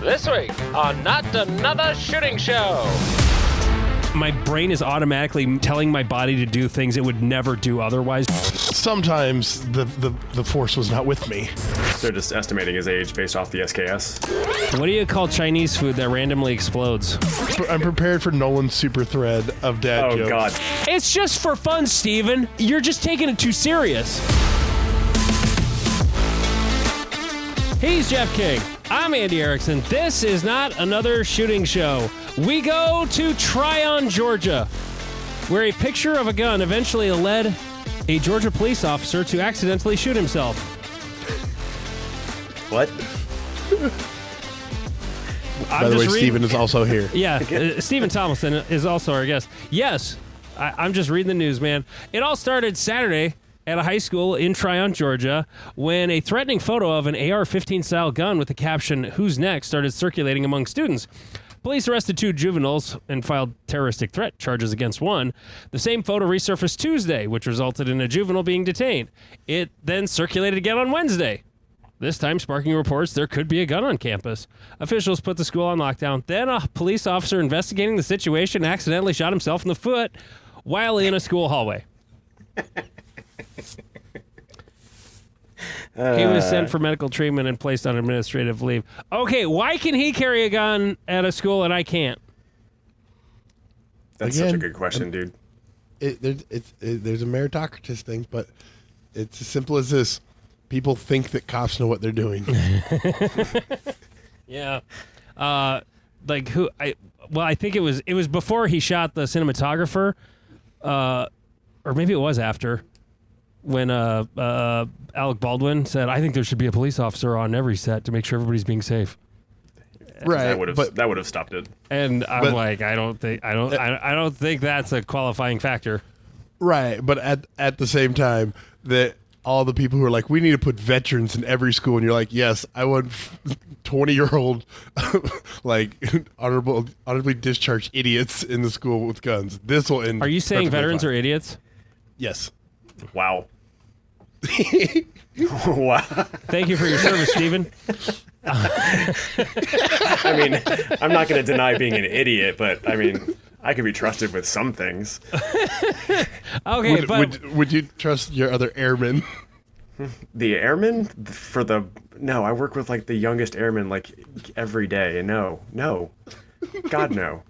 This week on Not Another Shooting Show. My brain is automatically telling my body to do things it would never do otherwise. Sometimes the force was not with me. They're just estimating his age based off the SKS. What do you call Chinese food that randomly explodes? I'm prepared for Nolan's super thread of dad jokes. Oh, God. It's just for fun, Steven. You're just taking it too serious. He's Jeff King. I'm Andy Erickson. This is Not Another Shooting Show. We go to Tryon, Georgia, where a picture of a gun eventually led a Georgia police officer to accidentally shoot himself. What? By the way, Steven is also here. Yeah, Stephen Tomlinson is also our guest. Yes, I'm just reading the news, man. It all started Saturday at a high school in Tryon, Georgia, when a threatening photo of an AR-15 style gun with the caption, "Who's next?" started circulating among students. Police arrested 2 juveniles and filed terroristic threat charges against one. The same photo resurfaced Tuesday, which resulted in a juvenile being detained. It then circulated again on Wednesday, this time sparking reports there could be a gun on campus. Officials put the school on lockdown. Then a police officer investigating the situation accidentally shot himself in the foot while in a school hallway. He was sent for medical treatment and placed on administrative leave. Okay, why can he carry a gun at a school and I can't? That's such a good question, dude. There's a meritocracy thing, but it's as simple as this. People think that cops know what they're doing. Yeah. I think it was before he shot the cinematographer, or maybe it was after, when Alec Baldwin said, "I think there should be a police officer on every set to make sure everybody's being safe." Right. That would have stopped it. And I'm like, I don't think that's a qualifying factor. Right, but at the same time, that all the people who are like, we need to put veterans in every school, and you're like, yes, I want 20-year-old like honorably discharged idiots in the school with guns. This will end. Are you saying veterans are idiots? Yes. Wow. Wow. Thank you for your service, Stephen. I mean, I'm not going to deny being an idiot, but I mean, I could be trusted with some things. Okay, would you trust your other airmen? The airmen? No, I work with like the youngest airmen like every day, and no. God, no.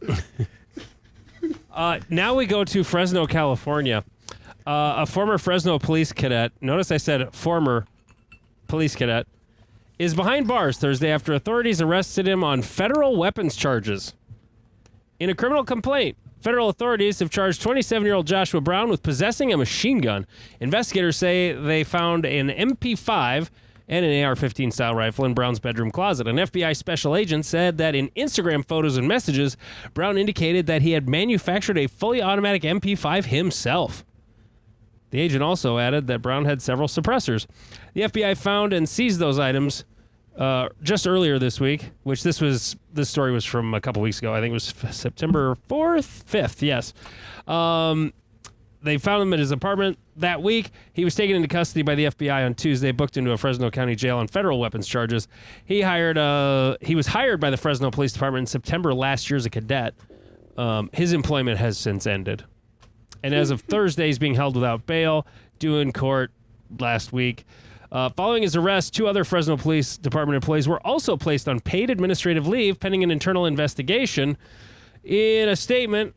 Now we go to Fresno, California. A former Fresno police cadet, notice I said former police cadet, is behind bars Thursday after authorities arrested him on federal weapons charges. In a criminal complaint, federal authorities have charged 27-year-old Joshua Brown with possessing a machine gun. Investigators say they found an MP5 and an AR-15 style rifle in Brown's bedroom closet. An FBI special agent said that in Instagram photos and messages, Brown indicated that he had manufactured a fully automatic MP5 himself. The agent also added that Brown had several suppressors. The FBI found and seized those items just earlier this week, which this story was from a couple weeks ago. I think it was September 5th, yes. They found him at his apartment that week. He was taken into custody by the FBI on Tuesday, booked into a Fresno County jail on federal weapons charges. He was hired by the Fresno Police Department in September last year as a cadet. His employment has since ended. And as of Thursday, he's being held without bail, due in court last week. Following his arrest, 2 other Fresno Police Department employees were also placed on paid administrative leave pending an internal investigation. In a statement,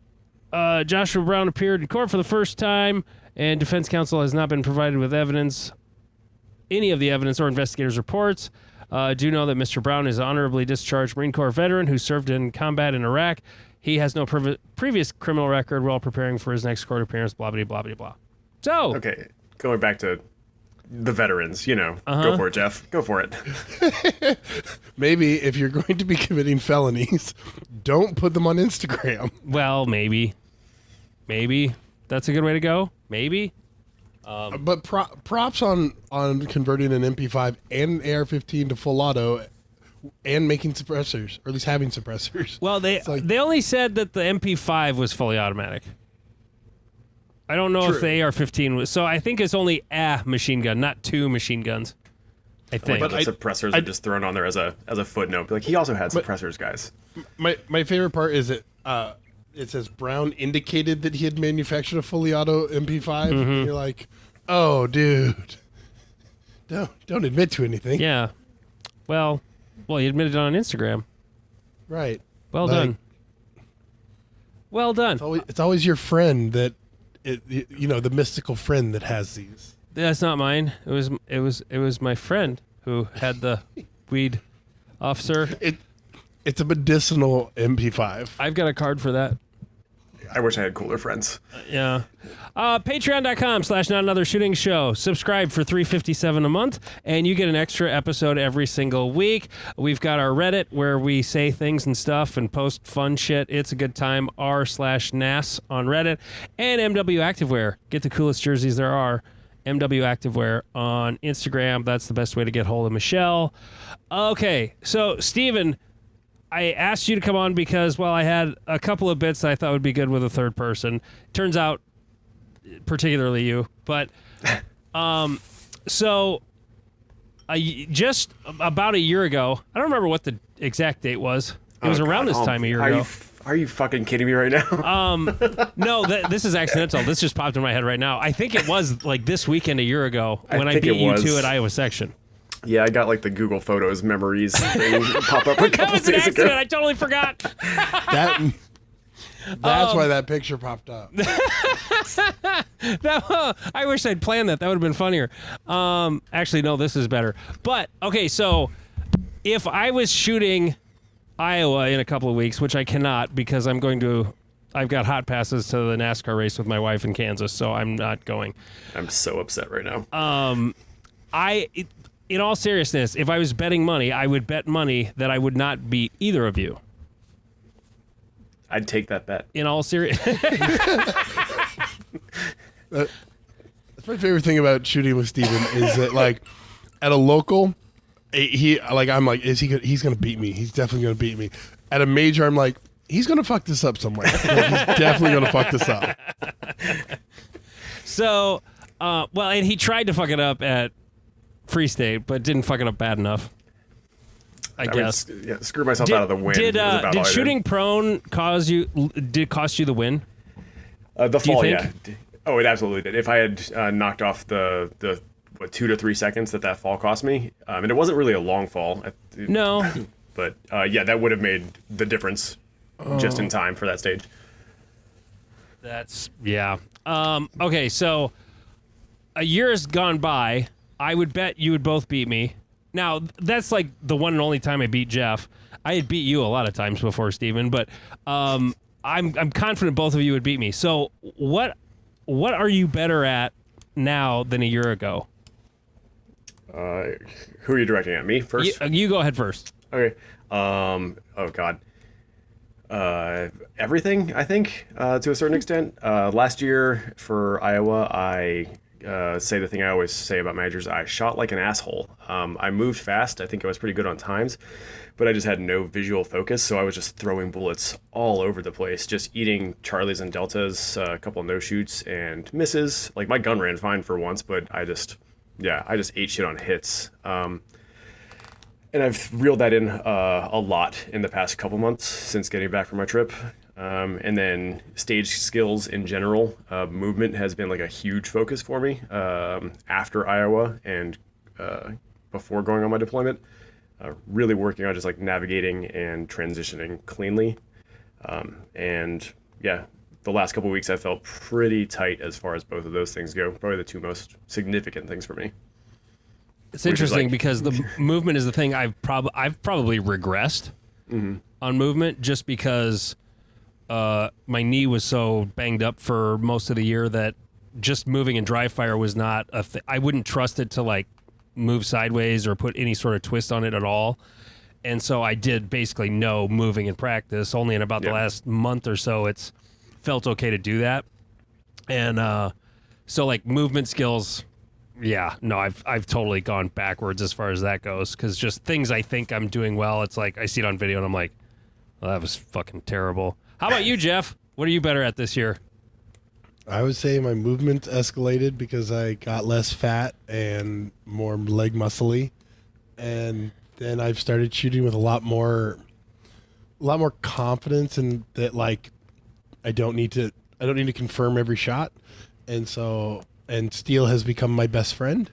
Joshua Brown appeared in court for the first time, and defense counsel has not been provided with any of the evidence or investigators' reports. Do know that Mr. Brown is an honorably discharged Marine Corps veteran who served in combat in Iraq. He has no previous criminal record while preparing for his next court appearance, blah, blah, blah, blah, blah. So. Okay, going back to the veterans, Go for it, Jeff. Go for it. Maybe if you're going to be committing felonies, don't put them on Instagram. Well, maybe. That's a good way to go. Maybe. But props on converting an MP5 and an AR-15 to full auto and making suppressors, or at least having suppressors. Well, they only said that the MP5 was fully automatic. I don't know if the AR-15 was. So I think it's only a machine gun, not 2 machine guns. I think. But the suppressors are just thrown on there as a footnote. Be like, he also had suppressors, guys. My favorite part is it says Brown indicated that he had manufactured a fully auto MP5. And you're like, oh, dude, don't admit to anything. Yeah. Well, he admitted it on Instagram. Right. Well done. Well done. It's always your friend that, the mystical friend that has these. That's not mine. It was my friend who had the weed officer. It's a medicinal MP5. I've got a card for that. I wish I had cooler friends. Yeah. Patreon.com/Not Another Shooting Show. Subscribe for $3.57 a month, and you get an extra episode every single week. We've got our Reddit where we say things and stuff and post fun shit. It's a good time. r/NASS on Reddit. And MW Activewear. Get the coolest jerseys there are. MW Activewear on Instagram. That's the best way to get hold of Michelle. Okay, so Steven, I asked you to come on because, I had a couple of bits that I thought would be good with a third person. Turns out, particularly you. But, just about a year ago, I don't remember what the exact date was. It was around this time a year ago. Are you fucking kidding me right now? No, this is accidental. This just popped in my head right now. I think it was like this weekend a year ago when I beat you two at Iowa section. Yeah, I got like the Google Photos memories thing pop up a couple That was an days accident. ago. I totally forgot. That's why that picture popped up. I wish I'd planned that. That would have been funnier. Actually, no, this is better. But, okay, so if I was shooting Iowa in a couple of weeks, which I cannot because I've got hot passes to the NASCAR race with my wife in Kansas, so I'm not going. I'm so upset right now. In all seriousness, if I was betting money, I would bet money that I would not beat either of you. I'd take that bet. In all seriousness. That's my favorite thing about shooting with Steven is that, like, at a local, he's going to beat me. He's definitely going to beat me. At a major, I'm like, he's going to fuck this up somewhere. Like, he's definitely going to fuck this up. So, and he tried to fuck it up at Free State, but didn't fuck it up bad enough. I guess. Screw myself out of the win. Did shooting prone cost you the win? The fall, think? yeah. Oh, it absolutely did. If I had knocked off the 2 to 3 seconds that fall cost me, and it wasn't really a long fall. No. But that would have made the difference just in time for that stage. Okay, so a year has gone by. I would bet you would both beat me. Now, that's like the one and only time I beat Jeff. I had beat you a lot of times before, Steven, but I'm confident both of you would beat me. So what are you better at now than a year ago? Who are you directing at? Me first? You go ahead first. Okay. Oh, God. Everything, I think, to a certain extent. Last year for Iowa, I say the thing I always say about managers. I shot like an asshole. I moved fast. I think I was pretty good on times, but I just had no visual focus, so I was just throwing bullets all over the place, just eating Charlies and Deltas, a couple of no-shoots and misses. Like, my gun ran fine for once, but I just ate shit on hits. And I've reeled that in a lot in the past couple months since getting back from my trip. And then stage skills in general, movement has been like a huge focus for me after Iowa and before going on my deployment. Really working on just like navigating and transitioning cleanly. And yeah, the last couple of weeks I felt pretty tight as far as both of those things go. Probably the two most significant things for me. It's interesting because the movement is the thing I've probably regressed on movement just because my knee was so banged up for most of the year that just moving in dry fire was not a thing. I wouldn't trust it to like move sideways or put any sort of twist on it at all. And so I did basically no moving in practice. Only in about the last month or so it's felt okay to do that. And so like movement skills, I've totally gone backwards as far as that goes because just things I think I'm doing well, it's like I see it on video and I'm like, well, that was fucking terrible. How about you, Jeff? What are you better at this year? I would say my movement escalated because I got less fat and more leg muscly. and then I've started shooting with a lot more confidence, and that like I don't need to confirm every shot, and steel has become my best friend.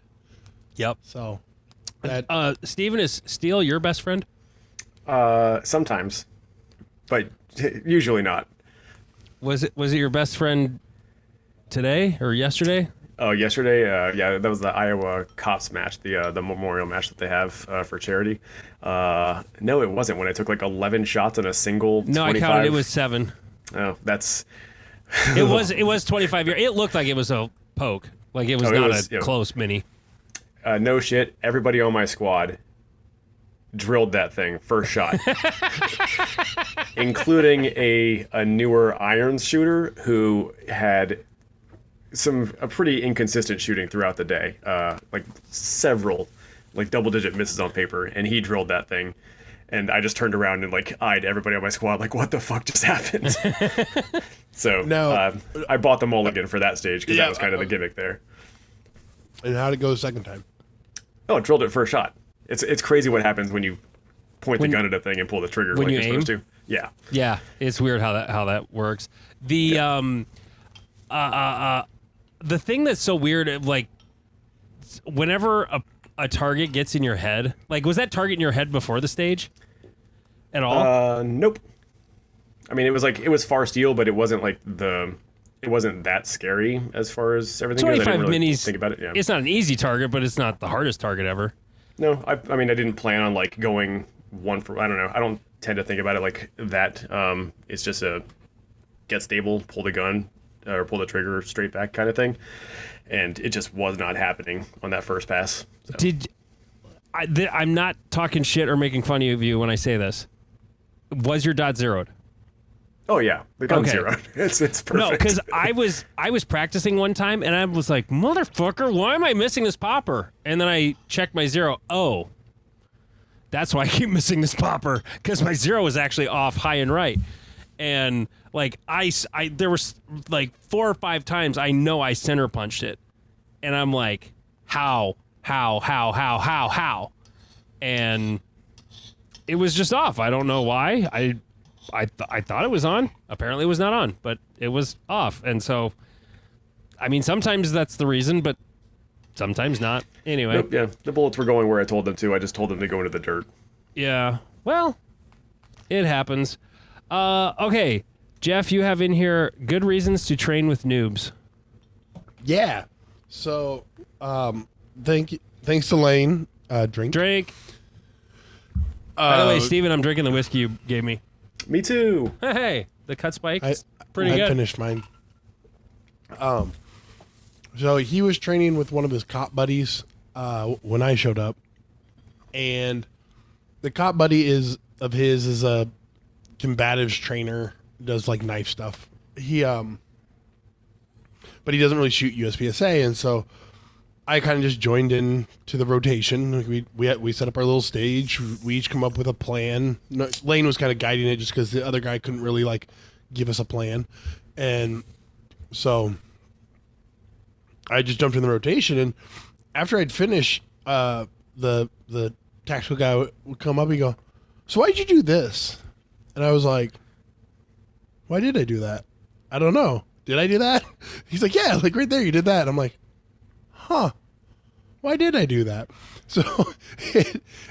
Yep. So that Steven, is steel your best friend? Sometimes, but usually not. Was it your best friend today or yesterday? Oh, yesterday, yeah, that was the Iowa cops match, the memorial match that they have for charity. No, it wasn't. When I took like 11 shots in a single. No, 25. I counted. It was 7. Oh, that's. It was 25 yards. It looked like it was a poke, like it was not a close mini. No shit. Everybody on my squad drilled that thing first shot, including a newer irons shooter who had a pretty inconsistent shooting throughout the day, like several like double-digit misses on paper, and he drilled that thing, and I just turned around and like eyed everybody on my squad like, what the fuck just happened? So I bought the mulligan for that stage because that was kind of the gimmick there. And how'd it go the second time? Oh, drilled it first shot. It's crazy what happens when you point the gun at a thing and pull the trigger when like you you're aim? supposed to. Yeah. Yeah, it's weird how that works. The thing that's so weird, like, whenever a target gets in your head, like, was that target in your head before the stage at all? Nope. I mean, it was far steel, but it wasn't like it wasn't that scary as far as everything goes. 25 I didn't really minis. think about it. Yeah. It's not an easy target, but it's not the hardest target ever. No, I mean, I didn't plan on like going one for. I don't know. I don't tend to think about it like that. It's just a get stable, pull the gun, or pull the trigger straight back kind of thing, and it just was not happening on that first pass. So. I'm not talking shit or making fun of you when I say this. Was your dot zeroed? Oh yeah, the gun's zeroed. It's perfect. No, because I was practicing one time and I was like, motherfucker, why am I missing this popper? And then I checked my zero. Oh, that's why I keep missing this popper, because my zero was actually off high and right. And like there was like 4 or 5 times I know I center punched it, and I'm like, how, and it was just off. I don't know why. I thought it was on. Apparently it was not on, but it was off. And so, I mean, sometimes that's the reason, but sometimes not. Anyway. Nope, yeah, the bullets were going where I told them to. I just told them to go into the dirt. Yeah. Well, it happens. Okay. Jeff, you have in here good reasons to train with noobs. Yeah. So, thanks to Lane. Drink. By the way, Steven, I'm drinking the whiskey you gave me. Me too. Hey, the cut spike. Pretty good. I finished mine. So he was training with one of his cop buddies when I showed up, and the cop buddy is a combatives trainer, does like knife stuff. But he doesn't really shoot USPSA, and so I kind of just joined in to the rotation. We set up our little stage. We each come up with a plan. Lane was kind of guiding it just because the other guy couldn't really like give us a plan, and so I just jumped in the rotation. And after I'd finished, the tactical guy would come up and go, "So why'd you do this?" And I was like, "Why did I do that? I don't know. Did I do that?" He's like, "Yeah, like right there, you did that." And I'm like, huh, why did I do that? So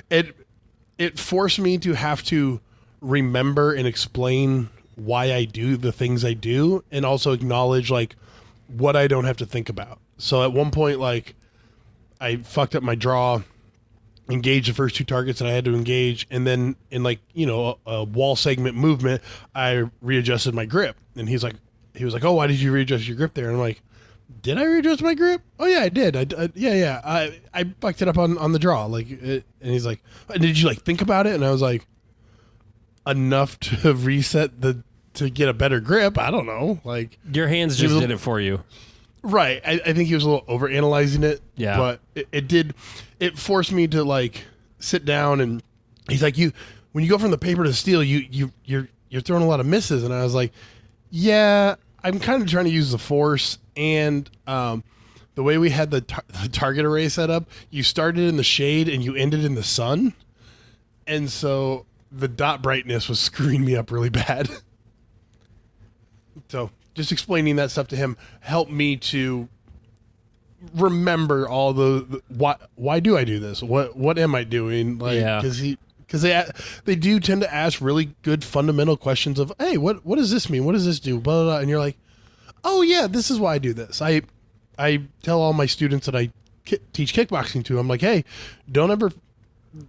it forced me to have to remember and explain why I do the things I do, and also acknowledge like what I don't have to think about. So at one point, like, I fucked up my draw, engaged the first 2 targets that I had to engage, and then in like, you know, a wall segment movement, I readjusted my grip. And he was like, "Oh, why did you readjust your grip there?" And I'm like, "Did I readjust my grip? Oh yeah, I did. I fucked it up on the draw." Like, and he's like, "Did you like think about it?" And I was like, "Enough to reset to get a better grip. I don't know." Like, your hands just did it for you, right? I think he was a little over analyzing it. Yeah, but it forced me to like sit down, and he's like, when you go from the paper to the steel, you're throwing a lot of misses." And I was like, "Yeah, I'm kind of trying to use the force, and the way we had the target array set up, you started in the shade and you ended in the sun. And so the dot brightness was screwing me up really bad. So just explaining that stuff to him helped me to remember all the why do I do this? What am I doing? Like, because they do tend to ask really good fundamental questions of, hey, what does this mean? What does this do? Blah, blah, blah. And you're like, oh yeah, this is why I do this. I tell all my students that I teach kickboxing to, I'm like, hey, don't ever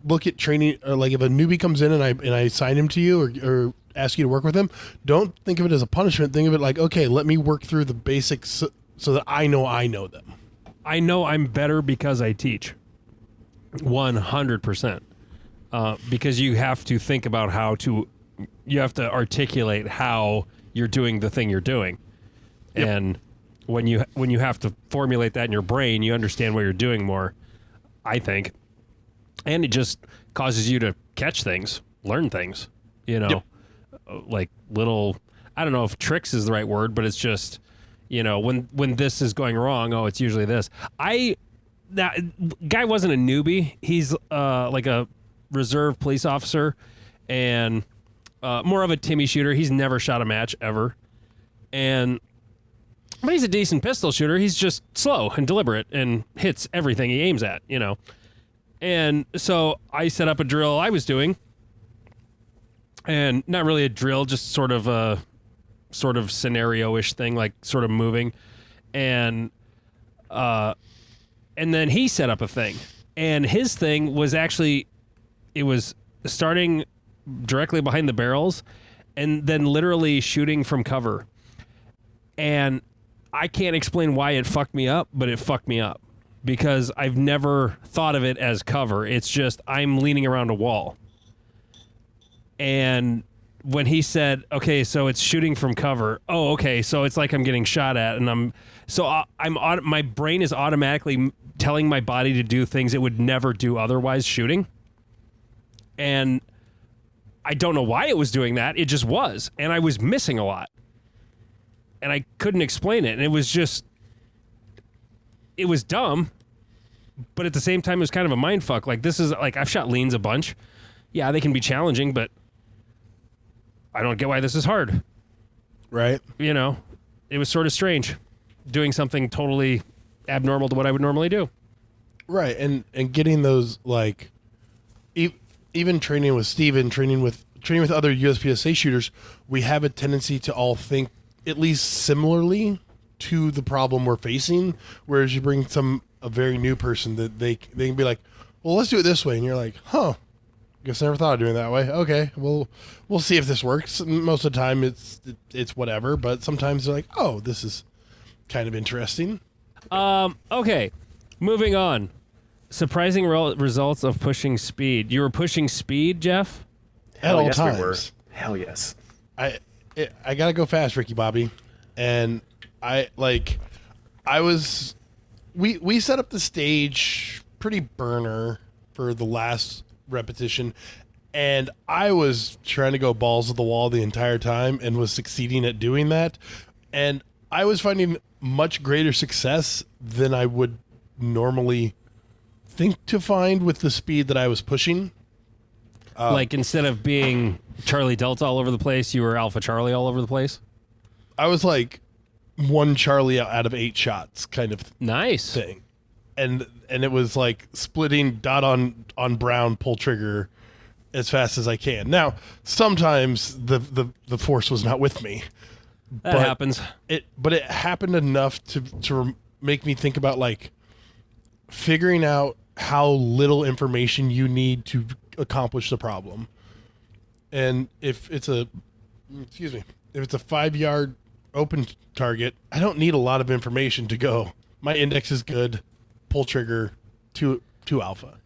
look at training, or like if a newbie comes in and I assign him to you or ask you to work with him, don't think of it as a punishment. Think of it like, okay, let me work through the basics so that I know them. I know I'm better because I teach. 100%. Because you have to think about you have to articulate how you're doing the thing you're doing. Yep. And when you have to formulate that in your brain, you understand what you're doing more, I think. And it just causes you to catch things, learn things, like little, I don't know if tricks is the right word, but it's just, when this is going wrong, oh, it's usually this. That guy wasn't a newbie. He's like a reserve police officer and more of a Timmy shooter. He's never shot a match ever. But he's a decent pistol shooter. He's just slow and deliberate and hits everything he aims at, And so I set up a drill I was doing, and not really a drill, just sort of a scenario-ish thing, like sort of moving. And then he set up a thing. And his thing was actually, it was starting directly behind the barrels and then literally shooting from cover. And I can't explain why it fucked me up, but it fucked me up because I've never thought of it as cover. It's just I'm leaning around a wall. And when he said, okay, so it's shooting from cover. Oh, okay. So it's like I'm getting shot at, and my brain is automatically telling my body to do things it would never do otherwise shooting. And I don't know why it was doing that. It just was. And I was missing a lot. And I couldn't explain it. And it was dumb. But at the same time, it was kind of a mind fuck. Like, this is like, I've shot leans a bunch. Yeah, they can be challenging, but I don't get why this is hard. Right. It was sort of strange doing something totally abnormal to what I would normally do. Right. And getting those, like, even training with Steven, training with other USPSA shooters, we have a tendency to all think at least similarly to the problem we're facing. Whereas you bring a very new person that they can be like, well, let's do it this way. And you're like, huh, guess I never thought of doing it that way. Okay, well, we'll see if this works. And most of the time it's whatever, but sometimes they're like, oh, this is kind of interesting. Okay, moving on. Surprising results of pushing speed. You were pushing speed, Jeff? At all yes, times. we were. Hell yes. I gotta go fast, Ricky Bobby, and we set up the stage pretty burner for the last repetition, and I was trying to go balls to the wall the entire time and was succeeding at doing that, and I was finding much greater success than I would normally think to find with the speed that I was pushing. Like, instead of being Charlie Delta all over the place, you were Alpha Charlie all over the place? I was like one Charlie out of 8 shots kind of nice thing. And it was like splitting dot on brown, pull trigger as fast as I can. Now, sometimes the force was not with me. That happens. But it happened enough to make me think about, like, figuring out how little information you need to accomplish the problem. And if it's a 5-yard open target, I don't need a lot of information to go, my index is good, pull trigger, 2 alpha.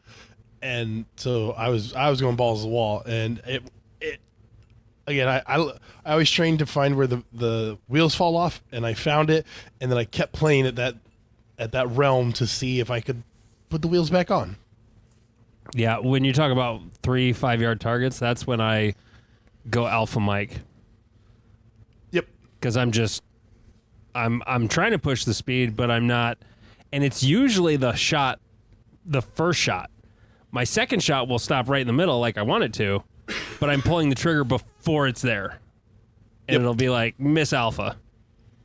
And so I was going balls to the wall, and it again, I always trained to find where the wheels fall off, and I found it, and then I kept playing at that realm to see if I could put the wheels back on. Yeah, when you talk about 3 5-yard targets, that's when I go Alpha Mike. Yep. Because I'm trying to push the speed, but I'm not. and it's usually the first shot. My second shot will stop right in the middle like I want it to, but I'm pulling the trigger before it's there. And it'll be like miss alpha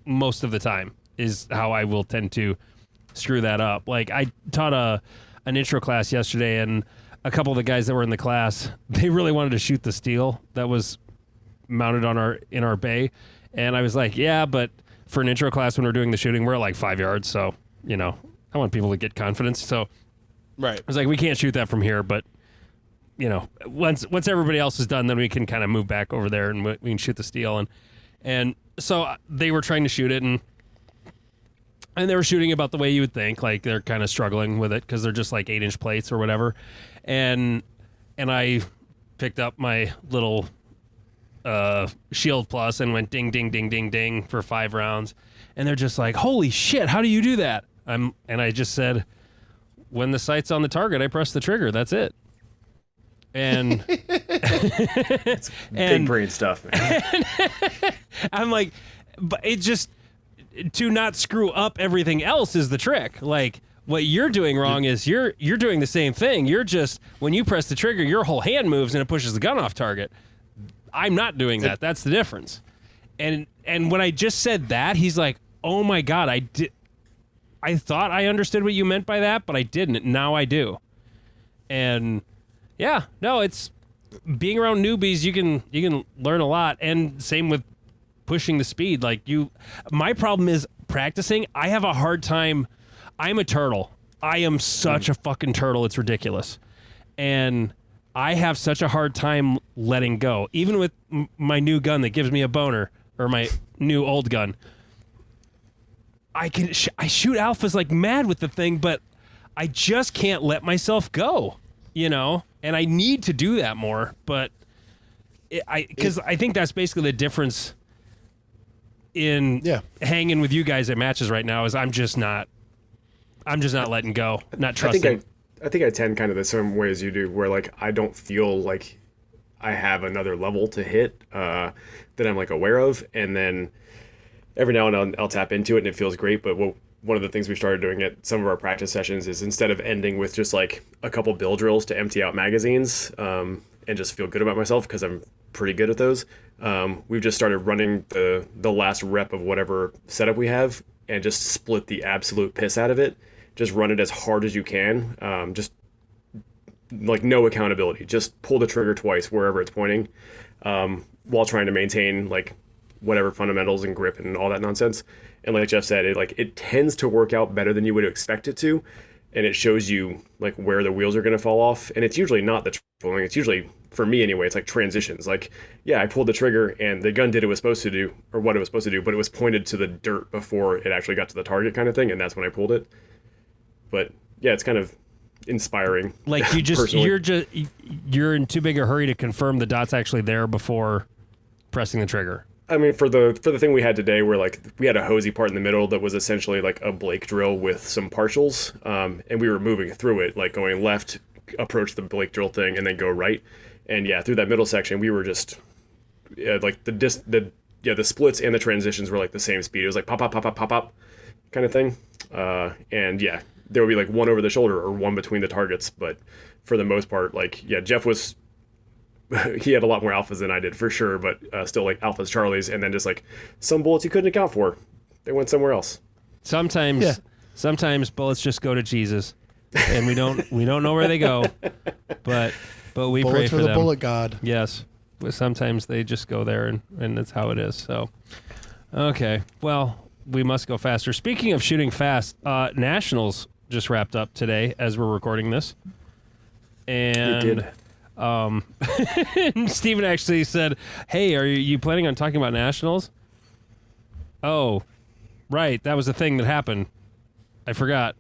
most of the time is how I will tend to screw that up. Like I taught an intro class yesterday, and a couple of the guys that were in the class, they really wanted to shoot the steel that was mounted in our bay. And I was like, yeah, but for an intro class when we're doing the shooting, we're at like 5 yards. So, I want people to get confidence. So Right. I was like, we can't shoot that from here, but once everybody else is done, then we can kind of move back over there and we can shoot the steel. And so they were trying to shoot it, and they were shooting about the way you would think, like they're kind of struggling with it because they're just like 8-inch plates or whatever. And I picked up my little Shield Plus and went ding, ding, ding, ding, ding for 5 rounds. And they're just like, holy shit, how do you do that? And I just said, when the sight's on the target, I press the trigger. That's it. And It's big brain stuff, man. I'm like, but it just, to not screw up everything else is the trick. Like, what you're doing wrong is you're doing the same thing. You're just, when you press the trigger, your whole hand moves and it pushes the gun off target. I'm not doing that. That's the difference. And when I just said that, he's like, oh my God, I thought I understood what you meant by that, but I didn't. Now I do. And yeah, no, it's being around newbies. You can learn a lot. And same with pushing the speed. Like my problem is practicing. I have a hard time. I'm a turtle. I am such a fucking turtle. It's ridiculous. And I have such a hard time letting go. Even with my new gun that gives me a boner, or my new old gun. I shoot alphas like mad with the thing, but I just can't let myself go, And I need to do that more, but because I think that's basically the difference in hanging with you guys at matches right now is I'm just not letting go, not trusting. I think I tend kind of the same way as you do, where like I don't feel like I have another level to hit that I'm like aware of, and then every now and then I'll tap into it and it feels great. But one of the things we started doing at some of our practice sessions is instead of ending with just like a couple bill drills to empty out magazines and just feel good about myself because I'm pretty good at those, we've just started running the last rep of whatever setup we have and just split the absolute piss out of it. Just run it as hard as you can. Just like no accountability. Just pull the trigger twice wherever it's pointing while trying to maintain like whatever fundamentals and grip and all that nonsense. And like Jeff said, it tends to work out better than you would expect it to. And it shows you like where the wheels are going to fall off. And it's usually not the trolling. It's usually, for me anyway, it's like transitions. Like, yeah, I pulled the trigger and the gun did what it was supposed to do, or what it was supposed to do, but it was pointed to the dirt before it actually got to the target kind of thing. And that's when I pulled it. But yeah, it's kind of inspiring. Like you're in too big a hurry to confirm the dot's actually there before pressing the trigger. I mean, for the thing we had today, where like we had a hosey part in the middle that was essentially like a Blake drill with some partials, and we were moving through it, like going left, approach the Blake drill thing, and then go right. And yeah, through that middle section, we were just like the splits and the transitions were like the same speed. It was like pop, pop, pop, pop, pop, pop, kind of thing. And yeah, there would be like one over the shoulder or one between the targets, but for the most part, like yeah, Jeff was. He had a lot more alphas than I did for sure, but still like alphas, Charlies, and then just like some bullets you couldn't account for. They went somewhere else. Sometimes bullets just go to Jesus, and we don't know where they go, but we bullets pray for them. the bullet god. Yes, but sometimes they just go there, and that's how it is. So, okay, well, we must go faster. Speaking of shooting fast, Nationals just wrapped up today as we're recording this, and. It did. Steven actually said, hey, are you planning on talking about Nationals? Oh, right. That was the thing that happened. I forgot.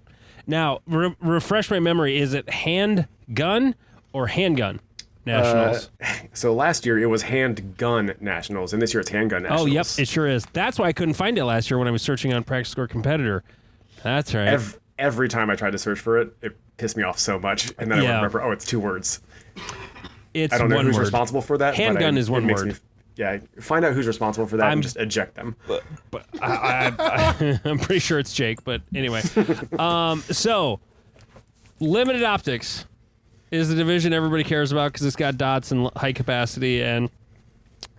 Now, refresh my memory. Is it handgun or handgun Nationals? So last year it was handgun Nationals, and this year it's handgun Nationals. Oh, yep. It sure is. That's why I couldn't find it last year when I was searching on Practice Score Competitor. That's right. Every time I tried to search for it, it pissed me off so much, and then I would remember, it's 2 words. It's I don't know one who's word. responsible for that. Handgun is one word. Yeah, find out who's responsible for that and just eject them. But I'm pretty sure it's Jake. But anyway, so limited optics is the division everybody cares about because it's got dots and high capacity, and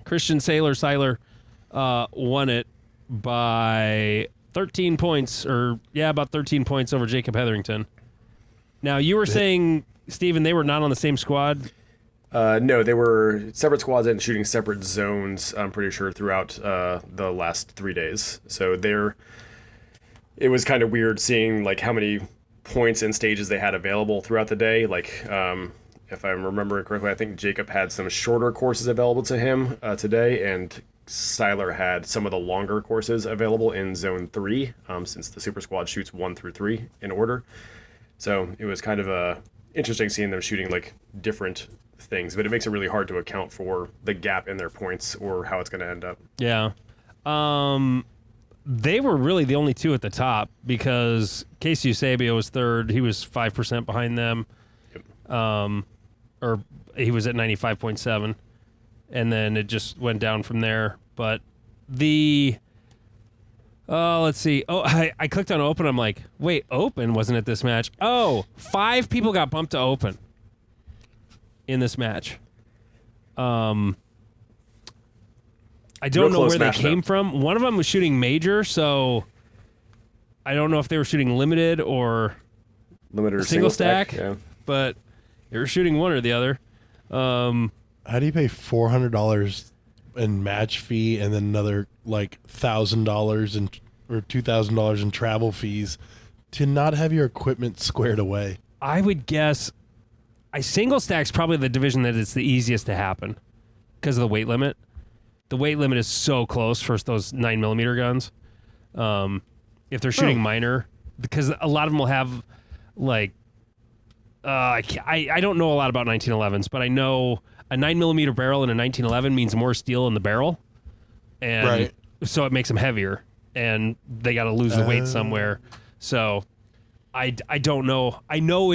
Christian Seiler won it by 13 points, about 13 points over Jacob Hetherington. Now, you were saying, Steven, they were not on the same squad? No, they were separate squads and shooting separate zones, I'm pretty sure, throughout the last 3 days. So it was kind of weird seeing like how many points and stages they had available throughout the day. Like, if I'm remembering correctly, I think Jacob had some shorter courses available to him today, and Seiler had some of the longer courses available in Zone 3, since the Super Squad shoots 1 through 3 in order. So it was kind of interesting seeing them shooting like different things, but it makes it really hard to account for the gap in their points or how it's going to end up. Yeah. They were really the only two at the top because Casey Eusebio was third. He was 5% behind them. Yep. Or he was at 95.7. And then it just went down from there. But let's see. Oh, I clicked on open. I'm like, wait, open wasn't at this match. Oh, 5 people got bumped to open in this match. I don't know where they came from. One of them was shooting major, so I don't know if they were shooting limited or single stack. Yeah. But they were shooting one or the other. How do you pay $400 in match fee and then another like $1,000 or $2,000 in travel fees to not have your equipment squared away? I would guess single stack's probably the division that it's the easiest to happen because of the weight limit. The weight limit is so close for those 9mm guns. If they're shooting minor, because a lot of them will have like I don't know a lot about 1911s, but I know a 9mm barrel in a 1911 means more steel in the barrel, and so it makes them heavier, and they got to lose the weight somewhere. So I don't know. I know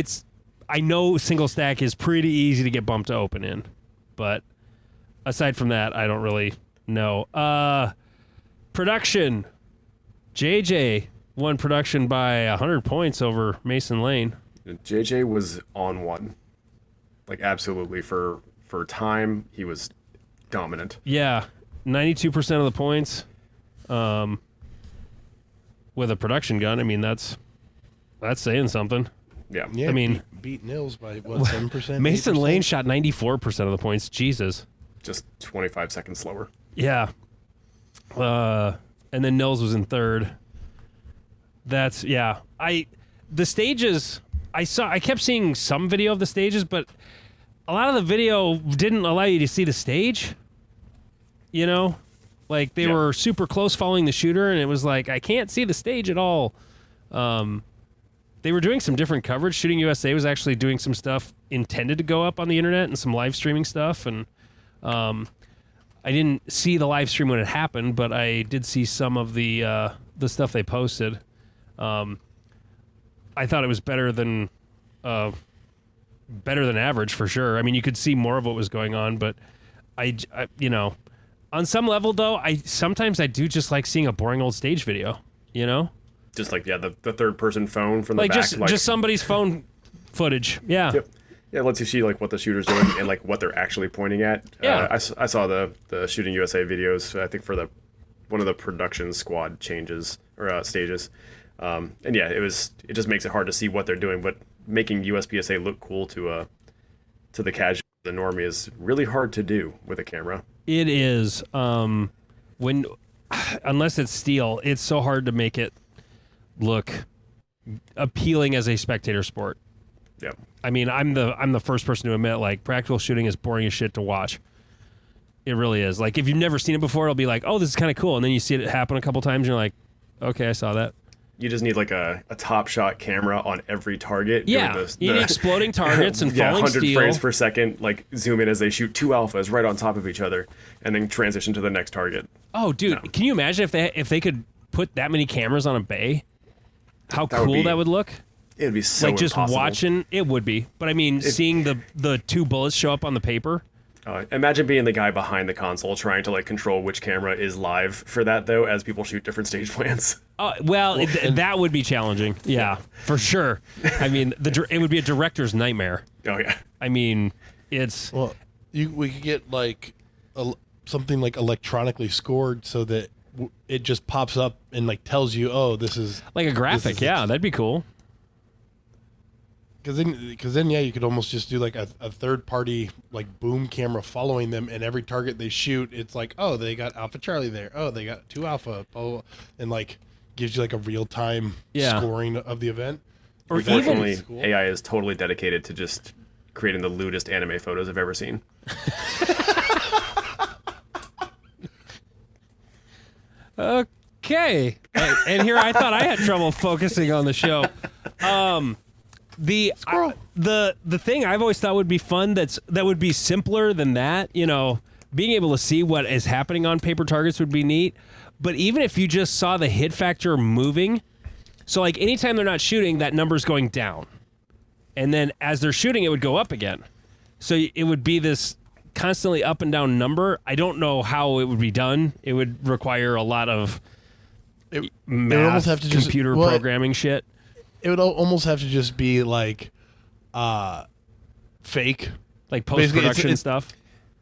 single stack is pretty easy to get bumped to open in, but aside from that, I don't really know. Production, JJ won production by 100 points over Mason Lane. JJ was on one, like absolutely for time. He was dominant. Yeah, 92% of the points with a production gun. I mean, that's saying something. Yeah. I mean, beat Nils by what, 7%? Mason 8%? Lane shot 94% of the points. Jesus. Just 25 seconds slower. Yeah. And then Nils was in third. The stages, I kept seeing some video of the stages, but a lot of the video didn't allow you to see the stage. You know? Like, they were super close following the shooter, and it was like, I can't see the stage at all. They were doing some different coverage. Shooting USA was actually doing some stuff intended to go up on the internet and some live streaming stuff. And I didn't see the live stream when it happened, but I did see some of the stuff they posted. I thought it was better than average for sure. I mean, you could see more of what was going on, but I on some level though, sometimes I do just like seeing a boring old stage video. You know. Just like the third person phone from the back, back, just somebody's phone footage. Yeah. Yep. Yeah, it lets you see like what the shooter's doing and like what they're actually pointing at. Yeah. I saw the Shooting USA videos. I think for one of the production squad changes or stages, and yeah, it just makes it hard to see what they're doing. But making USPSA look cool to the casual, the normie is really hard to do with a camera. It is. Unless it's steel, it's so hard to make it look appealing as a spectator sport. Yeah. I mean, I'm the first person to admit, like, practical shooting is boring as shit to watch. It really is. Like, if you've never seen it before, it'll be like, oh, this is kind of cool. And then you see it happen a couple times, and you're like, okay, I saw that. You just need, like, a top shot camera on every target. Yeah, you need exploding targets and falling 100 steel. frames per second, like, zoom in as they shoot 2 alphas right on top of each other, and then transition to the next target. Oh, dude, Can you imagine if they could put that many cameras on a bay? How cool that would look? It would be so like just impossible. watching. It would be, but I mean, seeing the 2 bullets show up on the paper. Imagine being the guy behind the console trying to like control which camera is live for that though, as people shoot different stage plans. That would be challenging. Yeah, for sure. I mean, it would be a director's nightmare. Oh yeah. I mean, it's we could get like something like electronically scored so that it just pops up and like tells you, oh, this is like a graphic. Yeah, that'd be cool. Because then, you could almost just do like a third party like boom camera following them, and every target they shoot, it's like, oh, they got Alpha Charlie there. Oh, they got 2 Alpha. Oh, and like gives you like a real time scoring of the event. Unfortunately, AI is totally dedicated to just creating the lewdest anime photos I've ever seen. Okay, and here I thought I had trouble focusing on the show. The thing I've always thought would be fun that would be simpler than that, you know, being able to see what is happening on paper targets would be neat. But even if you just saw the hit factor moving, so like anytime they're not shooting, that number's going down. And then as they're shooting, it would go up again. So it would be this constantly up and down number. I don't know how it would be done. It would require a lot of math, computer programming shit. It would almost have to just be like fake. Like post-production stuff?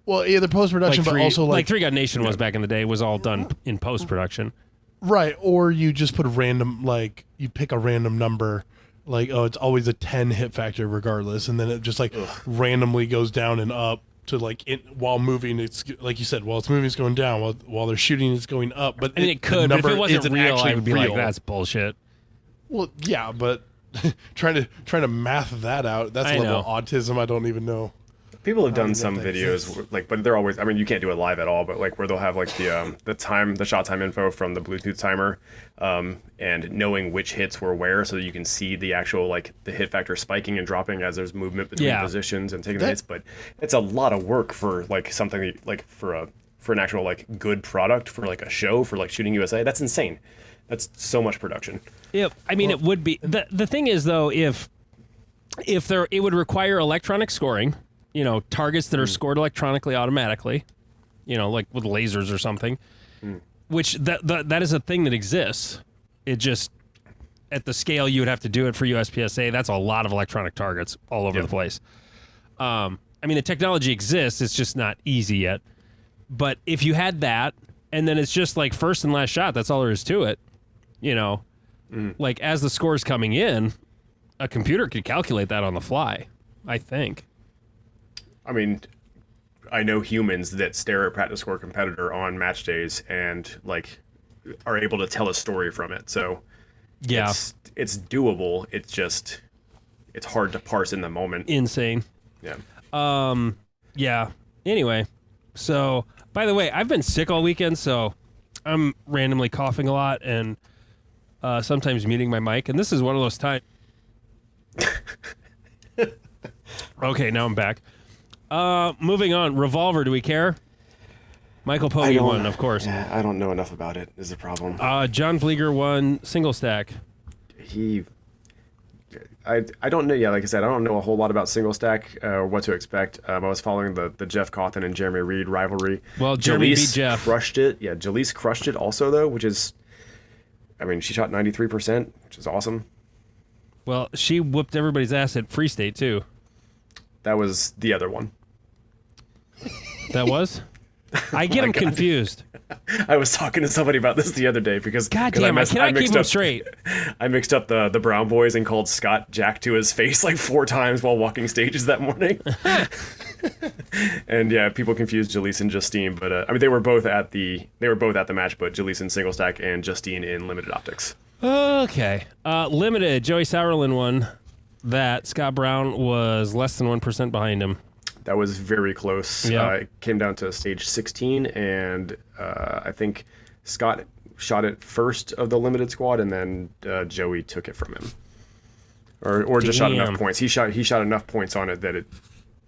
Well, either post-production, but also like... Like Three God Nation was back in the day. It was all done in post-production. Right, or you just put a random, like, you pick a random number, like, oh, it's always a 10 hit factor regardless, and then it just, like, randomly goes down and up to, like, while moving, it's, like you said, while it's moving, it's going down. While they're shooting, it's going up. But I mean, it could, but if it wasn't real, I would be like, that's bullshit. Well, yeah, but trying to math that out, that's a level of autism I don't even know. People have done some videos, like, but they're always, I mean, you can't do it live at all, but like where they'll have like the shot time info from the Bluetooth timer, and knowing which hits were where, so that you can see the actual, like, the hit factor spiking and dropping as there's movement between positions and taking the hits. But it's a lot of work for like something like for an actual like good product for like a show for like Shooting USA. That's insane. That's so much production. Yeah, I mean, it would be. The thing is though, if it would require electronic scoring. You know, targets that are scored electronically automatically, you know, like with lasers or something, which that is a thing that exists. It just, at the scale you would have to do it for USPSA, that's a lot of electronic targets all over the place. I mean, the technology exists, it's just not easy yet. But if you had that, and then it's just like first and last shot, that's all there is to it, you know, like as the score's coming in, a computer could calculate that on the fly, I think. I mean, I know humans that stare at practice score competitor on match days and like are able to tell a story from it. So yeah, it's doable. It's just, it's hard to parse in the moment. Insane. Yeah. Yeah. Anyway, so by the way, I've been sick all weekend, so I'm randomly coughing a lot and sometimes muting my mic, and this is one of those times. Okay, now I'm back. Moving on. Revolver, do we care? Michael Pogge won, of course. Yeah, I don't know enough about it, is the problem. John Vlieger won single stack. I don't know. Yeah, like I said, I don't know a whole lot about single stack or what to expect. I was following the Jeff Cawthon and Jeremy Reed rivalry. Well, Jeremy beat Jeff. Crushed it. Yeah, Jalise crushed it also, though, which is, I mean, she shot 93%, which is awesome. Well, she whooped everybody's ass at Free State, too. That was the other one. That was? I get them confused. I was talking to somebody about this the other day because I cannot keep them straight. I mixed up the Brown Boys and called Scott Jack to his face like 4 times while walking stages that morning. And yeah, people confused Jalise and Justine, but I mean they were both at the match, but Jalise in single stack and Justine in limited optics. Okay, limited. Joey Sauerland won. That Scott Brown was less than 1% behind him. That was very close. Yep. It came down to stage 16, and I think Scott shot it first of the limited squad, and then Joey took it from him, or just shot enough points. He shot enough points on it that it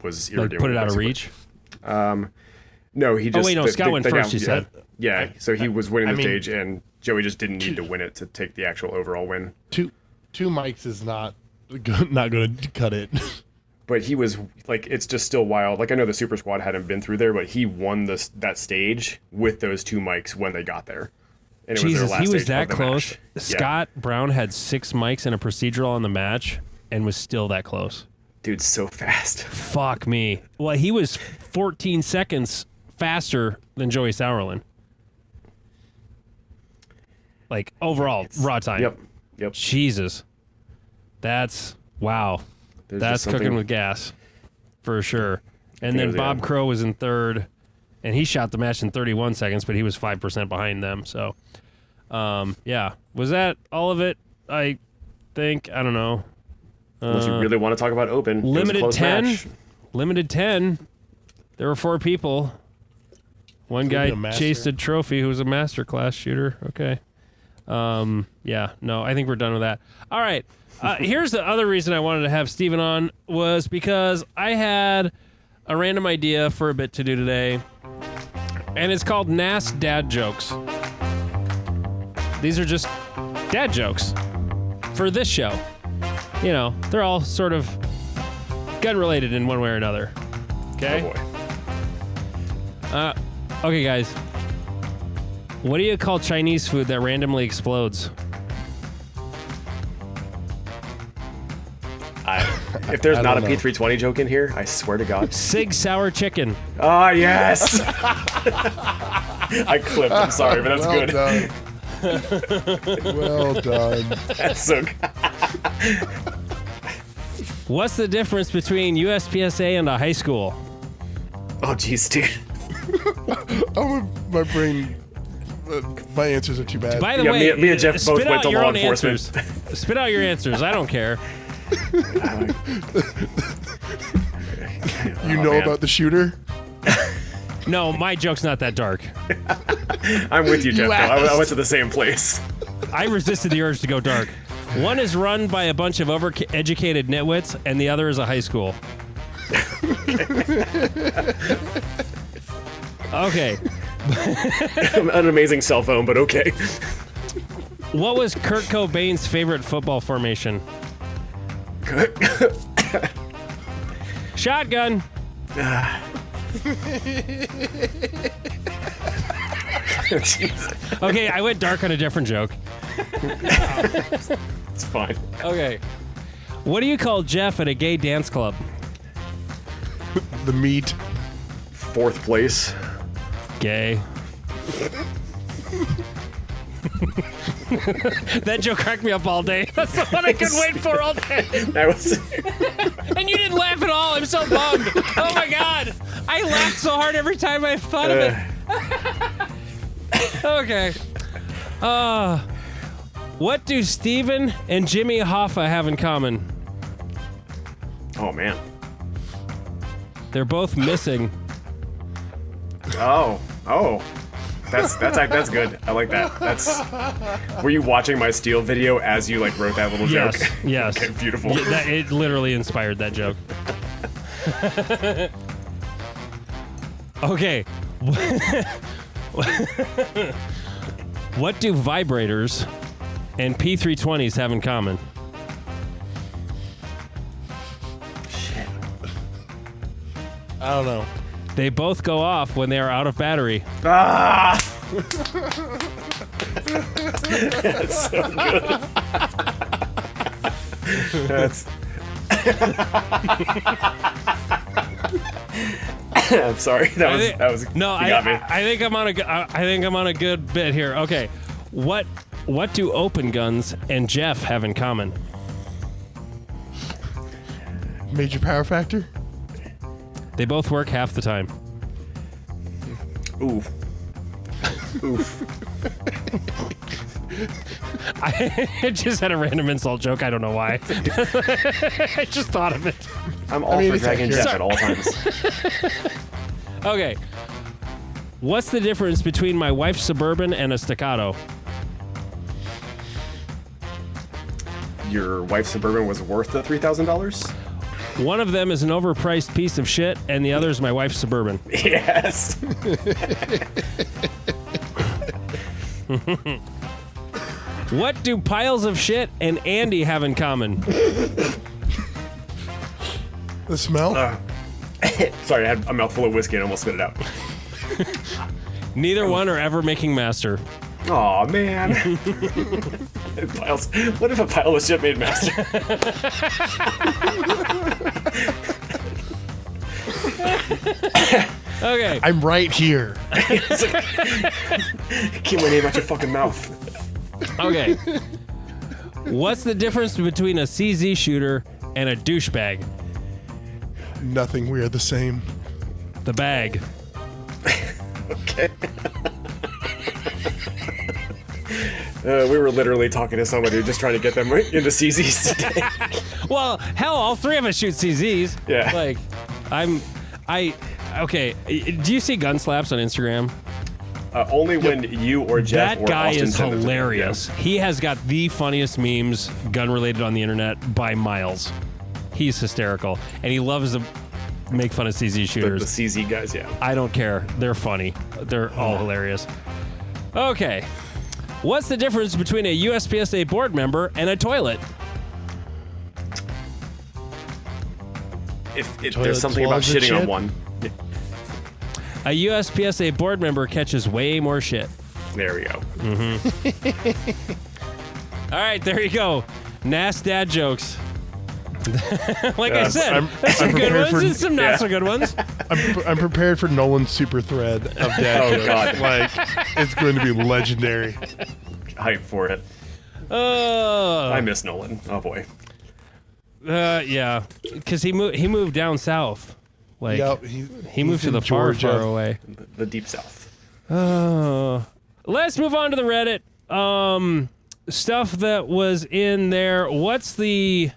was irredeemable. Like put it out of reach. No, he just. Oh wait, no, Scott went first. You said. Yeah, so he was winning the stage, and Joey just didn't need to win it to take the actual overall win. Two mics is not going to cut it. but he was like, it's just still wild. Like I know the Super Squad hadn't been through there, but he won that stage with those 2 mics when they got there. And it was their Jesus, last he was stage that of the close. match. Scott Brown had 6 mics and a procedural on the match and was still that close. Dude's so fast. Fuck me. Well, he was 14 seconds faster than Joey Sauerland. Like, overall, raw time. Yep. Jesus. That's, wow. That's cooking with gas, for sure. And then Bob Crow was in third, and he shot the match in 31 seconds, but he was 5% behind them. So, yeah. Was that all of it? I think. I don't know. Unless you really want to talk about open. Limited 10. Limited 10. There were 4 people. One guy chased a trophy who was a master class shooter. Okay. Yeah. No, I think we're done with that. All right. Here's the other reason I wanted to have Steven on was because I had a random idea for a bit to do today, and it's called NASS Dad Jokes. These are just dad jokes for this show. You know, they're all sort of gun-related in one way or another. Okay? Oh, boy. Okay, guys. What do you call Chinese food that randomly explodes? If there's I not a don't know. P320 joke in here, I swear to God. Sig Sauer Chicken. Ah, yes! I clipped. I'm sorry, but that's Well good. done. Well done. That's so good. What's the difference between USPSA and a high school? Oh, jeez, dude. My brain. My answers are too bad. By the Yeah, way, me and Jeff both spit went out to your law own enforcement. answers. Spit out your answers. I don't care. You know man. about the shooter? No, my joke's not that dark. I'm with you, Jeff. Though. I asked. went to the same place. I resisted the urge to go dark. One is run by a bunch of overeducated nitwits, and the other is a high school. Okay. An amazing cell phone, but okay. What was Kurt Cobain's favorite football formation? Shotgun. Jesus. Okay, I went dark on a different joke. It's fine. Okay. What do you call Jeff at a gay dance club? The meat. 4th place. Gay. That joke cracked me up all day. That's the one I couldn't wait for all day. I was. And you didn't laugh at all. I'm so bummed. Oh my god. I laughed so hard every time I thought of it. Okay. What do Steven and Jimmy Hoffa have in common? Oh man. They're both missing. Oh. That's good. I like that. Were you watching my Steel video as you like wrote that little joke? Yes. Okay, beautiful. Yeah, it literally inspired that joke. Okay. What do vibrators and P320s have in common? Shit. I don't know. They both go off when they are out of battery. Ah! That's so good. That's. I'm sorry. That was. No, you got me. I think I'm on a good bit here. Okay, what do Open Guns and Jeff have in common? Major power factor? They both work half the time. Oof. Oof. I just had a random insult joke. I don't know why. I just thought of it. I'm all for it's dragging accurate. Jeff at all times. Okay. What's the difference between my wife's Suburban and a Staccato? Your wife's Suburban was worth the $3,000? One of them is an overpriced piece of shit, and the other is my wife's Suburban. Yes. What do piles of shit and Andy have in common? The smell? Sorry, I had a mouthful of whiskey and almost spit it out. Neither one are ever making master. Aw, man. What if a pile of shit made master? Okay. I'm right here. Keep my name out your fucking mouth. Okay. What's the difference between a CZ shooter and a douchebag? Nothing. We are the same. The bag. Okay. We were literally talking to somebody just trying to get them into CZs today. Well, hell, all three of us shoot CZs. Yeah. Like, okay. Do you see gun slaps on Instagram? Only when you or Jeff That or guy Austin is send it to me. hilarious. Yeah. He has got the funniest memes gun-related on the internet by miles. He's hysterical, and he loves to make fun of CZ The shooters. CZ guys, yeah. I don't care. They're funny. They're all hilarious. Okay. What's the difference between a USPSA board member and a toilet? If Toilet there's something about swallows shitting on shit? one, A USPSA board member catches way more shit. there we go. All right, there you go. NASS Dad Jokes. Like I said, I'm there's some good prepared ones for- and some not so good ones. I'm prepared for Nolan's super thread of dad Oh, jokes. God. Like, it's going to be legendary. Hype for it. Oh, I miss Nolan. Oh boy. yeah, because he moved down south. Like Yep, he moved to the far away. The deep south. Let's move on to the Reddit. Stuff that was in there. What's the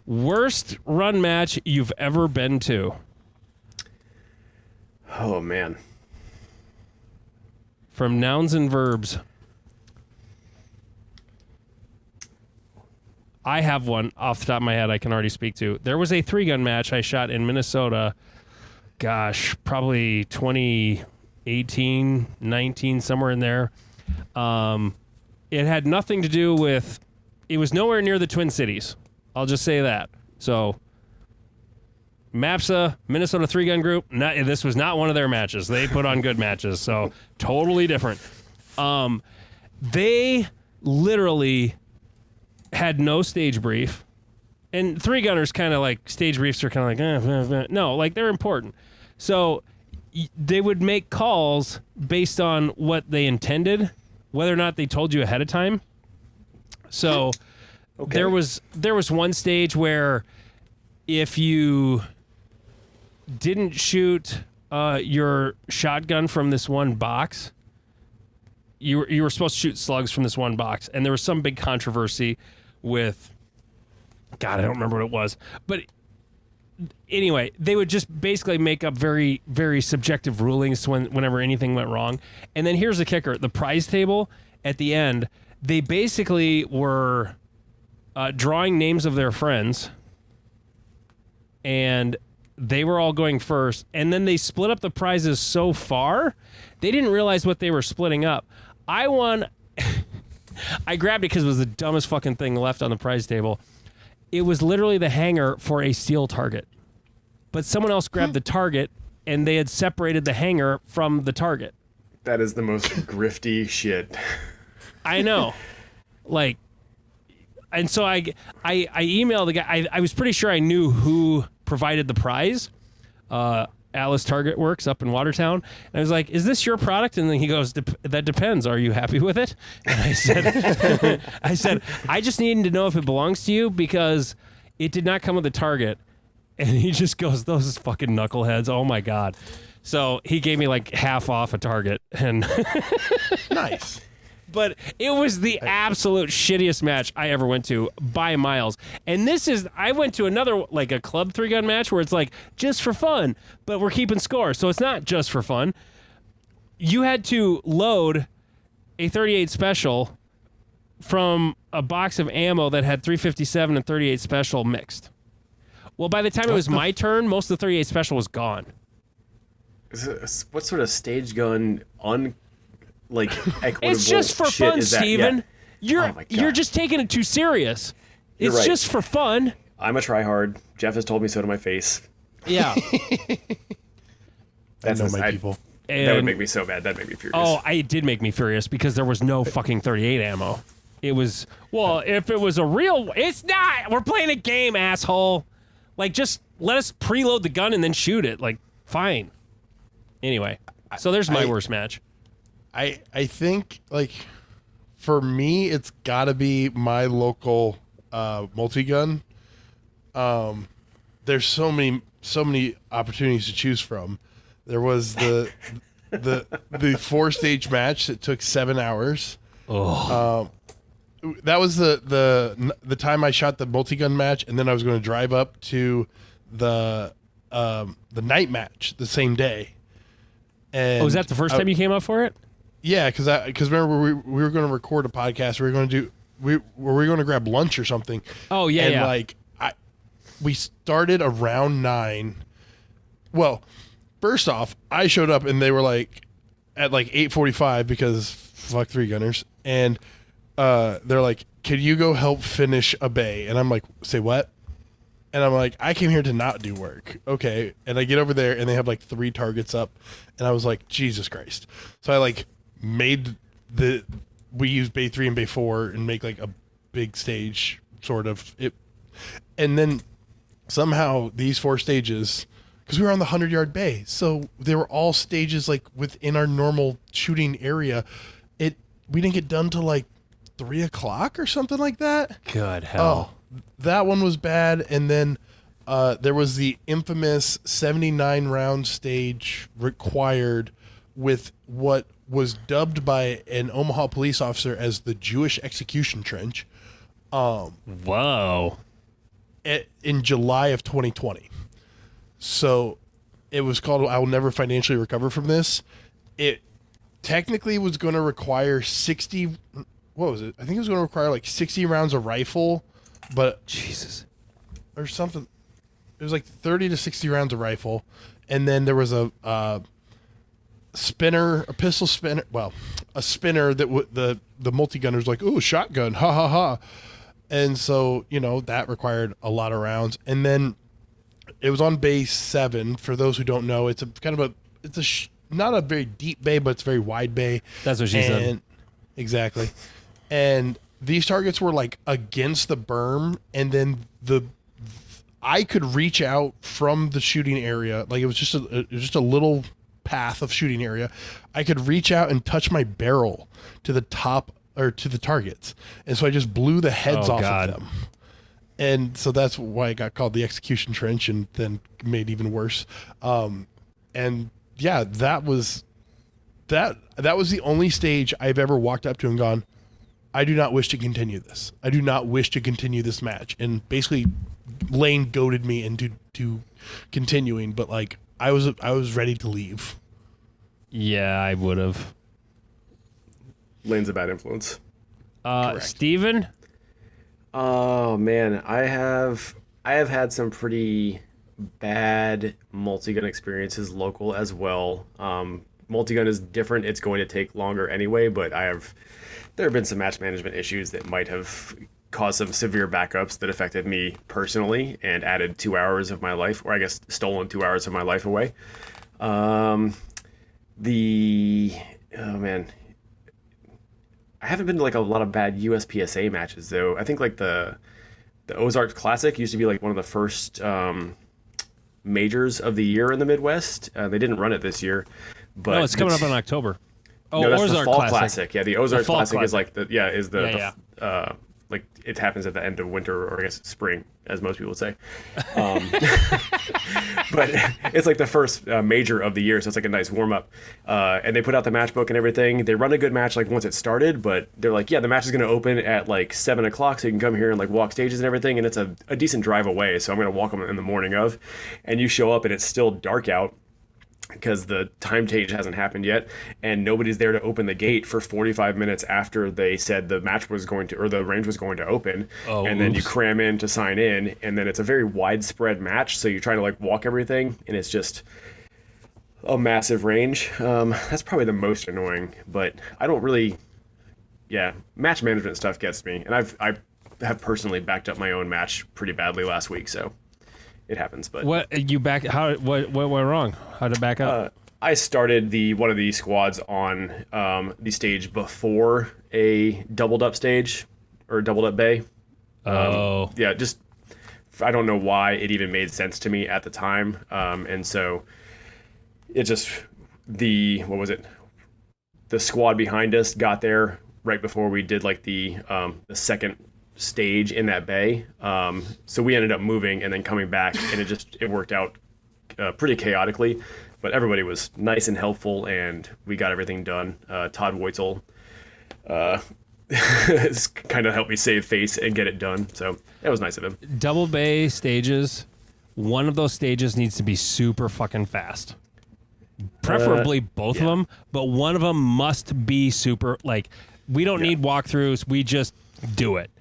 worst run match you've ever been to? Oh man. From nouns and verbs. I have one off the top of my head I can already speak to. There was a 3-gun match I shot in Minnesota. Gosh, probably 2018, 19, somewhere in there. It had nothing to do with... It was nowhere near the Twin Cities. I'll just say that. So, MAPSA, Minnesota 3-gun group, this was not one of their matches. They put on good matches, so totally different. They literally had no stage brief. And 3-gunners kind of like, stage briefs are kind of like, no, like they're important. So they would make calls based on what they intended, whether or not they told you ahead of time. So there was one stage where if you didn't shoot your shotgun from this one box, you were supposed to shoot slugs from this one box, and there was some big controversy with, God, I don't remember what it was, but anyway, they would just basically make up very, very subjective rulings whenever anything went wrong. And then here's the kicker: the prize table at the end, they basically were drawing names of their friends, and they were all going first, and then they split up the prizes so far, they didn't realize what they were splitting up. I won. I grabbed it because it was the dumbest fucking thing left on the prize table. It was literally the hanger for a steel target. But someone else grabbed the target, and they had separated the hanger from the target. That is the most grifty shit. I know. Like, and so I emailed the guy. I was pretty sure I knew who provided the prize. Alice Target Works up in Watertown. And I was like, is this your product? And then he goes, that depends. Are you happy with it? And I said, I just needed to know if it belongs to you because it did not come with a target. And he just goes, those fucking knuckleheads. Oh my God. So he gave me like half off a target. And Nice. but it was the absolute shittiest match I ever went to by miles. And I went to another, like a club 3-gun match where it's like just for fun, but we're keeping score. So it's not just for fun. You had to load a 38 special from a box of ammo that had 357 and 38 special mixed. Well, by the time it was my turn, most of the 38 special was gone. What sort of stage gun equitable It's just for shit fun, is that? Steven. Yeah. Oh my God. You're just taking it too serious. You're It's right. just for fun. I'm a tryhard. Jeff has told me so to my face. Yeah. I know my people. That would And- make me so bad. That'd make me furious. Oh, it did make me furious because there was no fucking 38 ammo. It was, well, if it was a real, it's not. We're playing a game, asshole. Like, just let us preload the gun and then shoot it. Like, fine. Anyway, so there's my worst match. I think, like, for me, it's got to be my local multi-gun. There's so many opportunities to choose from. There was the 4-stage match that took 7 hours. Oh. That was the time I shot the multi-gun match, and then I was going to drive up to the night match the same day. And Was that the first time you came up for it? Yeah, because remember we were going to record a podcast. We were going to we were going to grab lunch or something. Oh yeah, and yeah. like we started around 9. Well, first off, I showed up and they were like at like 8:45 because fuck 3-gunners, and they're like, "Can you go help finish a bay?" And I'm like, "Say what?" And I'm like, "I came here to not do work." Okay. And I get over there and they have like 3 targets up. And I was like, Jesus Christ. So I like made we use bay 3 and bay 4 and make like a big stage sort of it. And then somehow these 4 stages, because we were on the 100-yard bay, so they were all stages like within our normal shooting area. We didn't get done till like 3 o'clock or something like that. Good hell. Oh, that one was bad. And then there was the infamous 79 round stage required with what was dubbed by an Omaha police officer as the Jewish execution trench. Whoa. In July of 2020. So it was called I Will Never Financially Recover From This. It technically was going to require 60. What was it? I think it was going to require like 60 rounds of rifle, but Jesus. or something. It was like 30 to 60 rounds of rifle, and then there was a spinner, a pistol spinner. Well, a spinner that the multi-gunner's like, "Ooh, shotgun, ha ha ha," and so that required a lot of rounds. And then it was on bay 7. For those who don't know, it's a kind of not a very deep bay, but it's a very wide bay. That's what she said. Exactly. And these targets were like against the berm, and then I could reach out from the shooting area. Like it was just a little path of shooting area. I could reach out and touch my barrel to the top or to the targets. And so I just blew the heads off of them. And so that's why it got called the execution trench, and then made even worse. And yeah, that was the only stage I've ever walked up to and gone, I do not wish to continue this. I do not wish to continue this match. And basically Lane goaded me into continuing, but like I was ready to leave. Yeah, I would have. Lane's a bad influence. Steven? Oh man, I have had some pretty bad multi-gun experiences local as well. Multi-gun is different. It's going to take longer anyway, but there have been some match management issues that might have caused some severe backups that affected me personally and added 2 hours of my life, or I guess stolen 2 hours of my life away. Oh man, I haven't been to like a lot of bad USPSA matches though. I think like the Ozarks Classic used to be like one of the first majors of the year in the Midwest. They didn't run it this year, but No, it's coming up in October. Oh, no, that's Ozark the Fall Classic. Classic. Yeah, the Ozarks Fall Classic is Classic. like like it happens at the end of winter, or I guess spring, as most people would say. But it's like the first major of the year, so it's like a nice warm up. And they put out the match book and everything. They run a good match like once it started, but they're like, yeah, the match is going to open at like 7 o'clock, so you can come here and like walk stages and everything. And it's a decent drive away, so I'm going to walk them in the morning of. And you show up and it's still dark out, because the time change hasn't happened yet, and nobody's there to open the gate for 45 minutes after they said the match was going to, or the range was going to open. And then you cram in to sign in, and then it's a very widespread match, so you try to like walk everything, and it's just a massive range. That's probably the most annoying, but I don't really, match management stuff gets me, and I have personally backed up my own match pretty badly last week, so it happens. But What went wrong? How did it back up? I started one of the squads on the stage before a doubled up stage or doubled up bay. Yeah, just I don't know why it even made sense to me at the time, and so it just what was it? The squad behind us got there right before we did like the second stage in that bay, so we ended up moving and then coming back, and it worked out pretty chaotically. But everybody was nice and helpful, and we got everything done. Todd Weitzel kind of helped me save face and get it done. So that was nice of him. Double bay stages, one of those stages needs to be super fucking fast. Preferably both of them, but one of them must be super, like, we don't need walkthroughs, we just do it.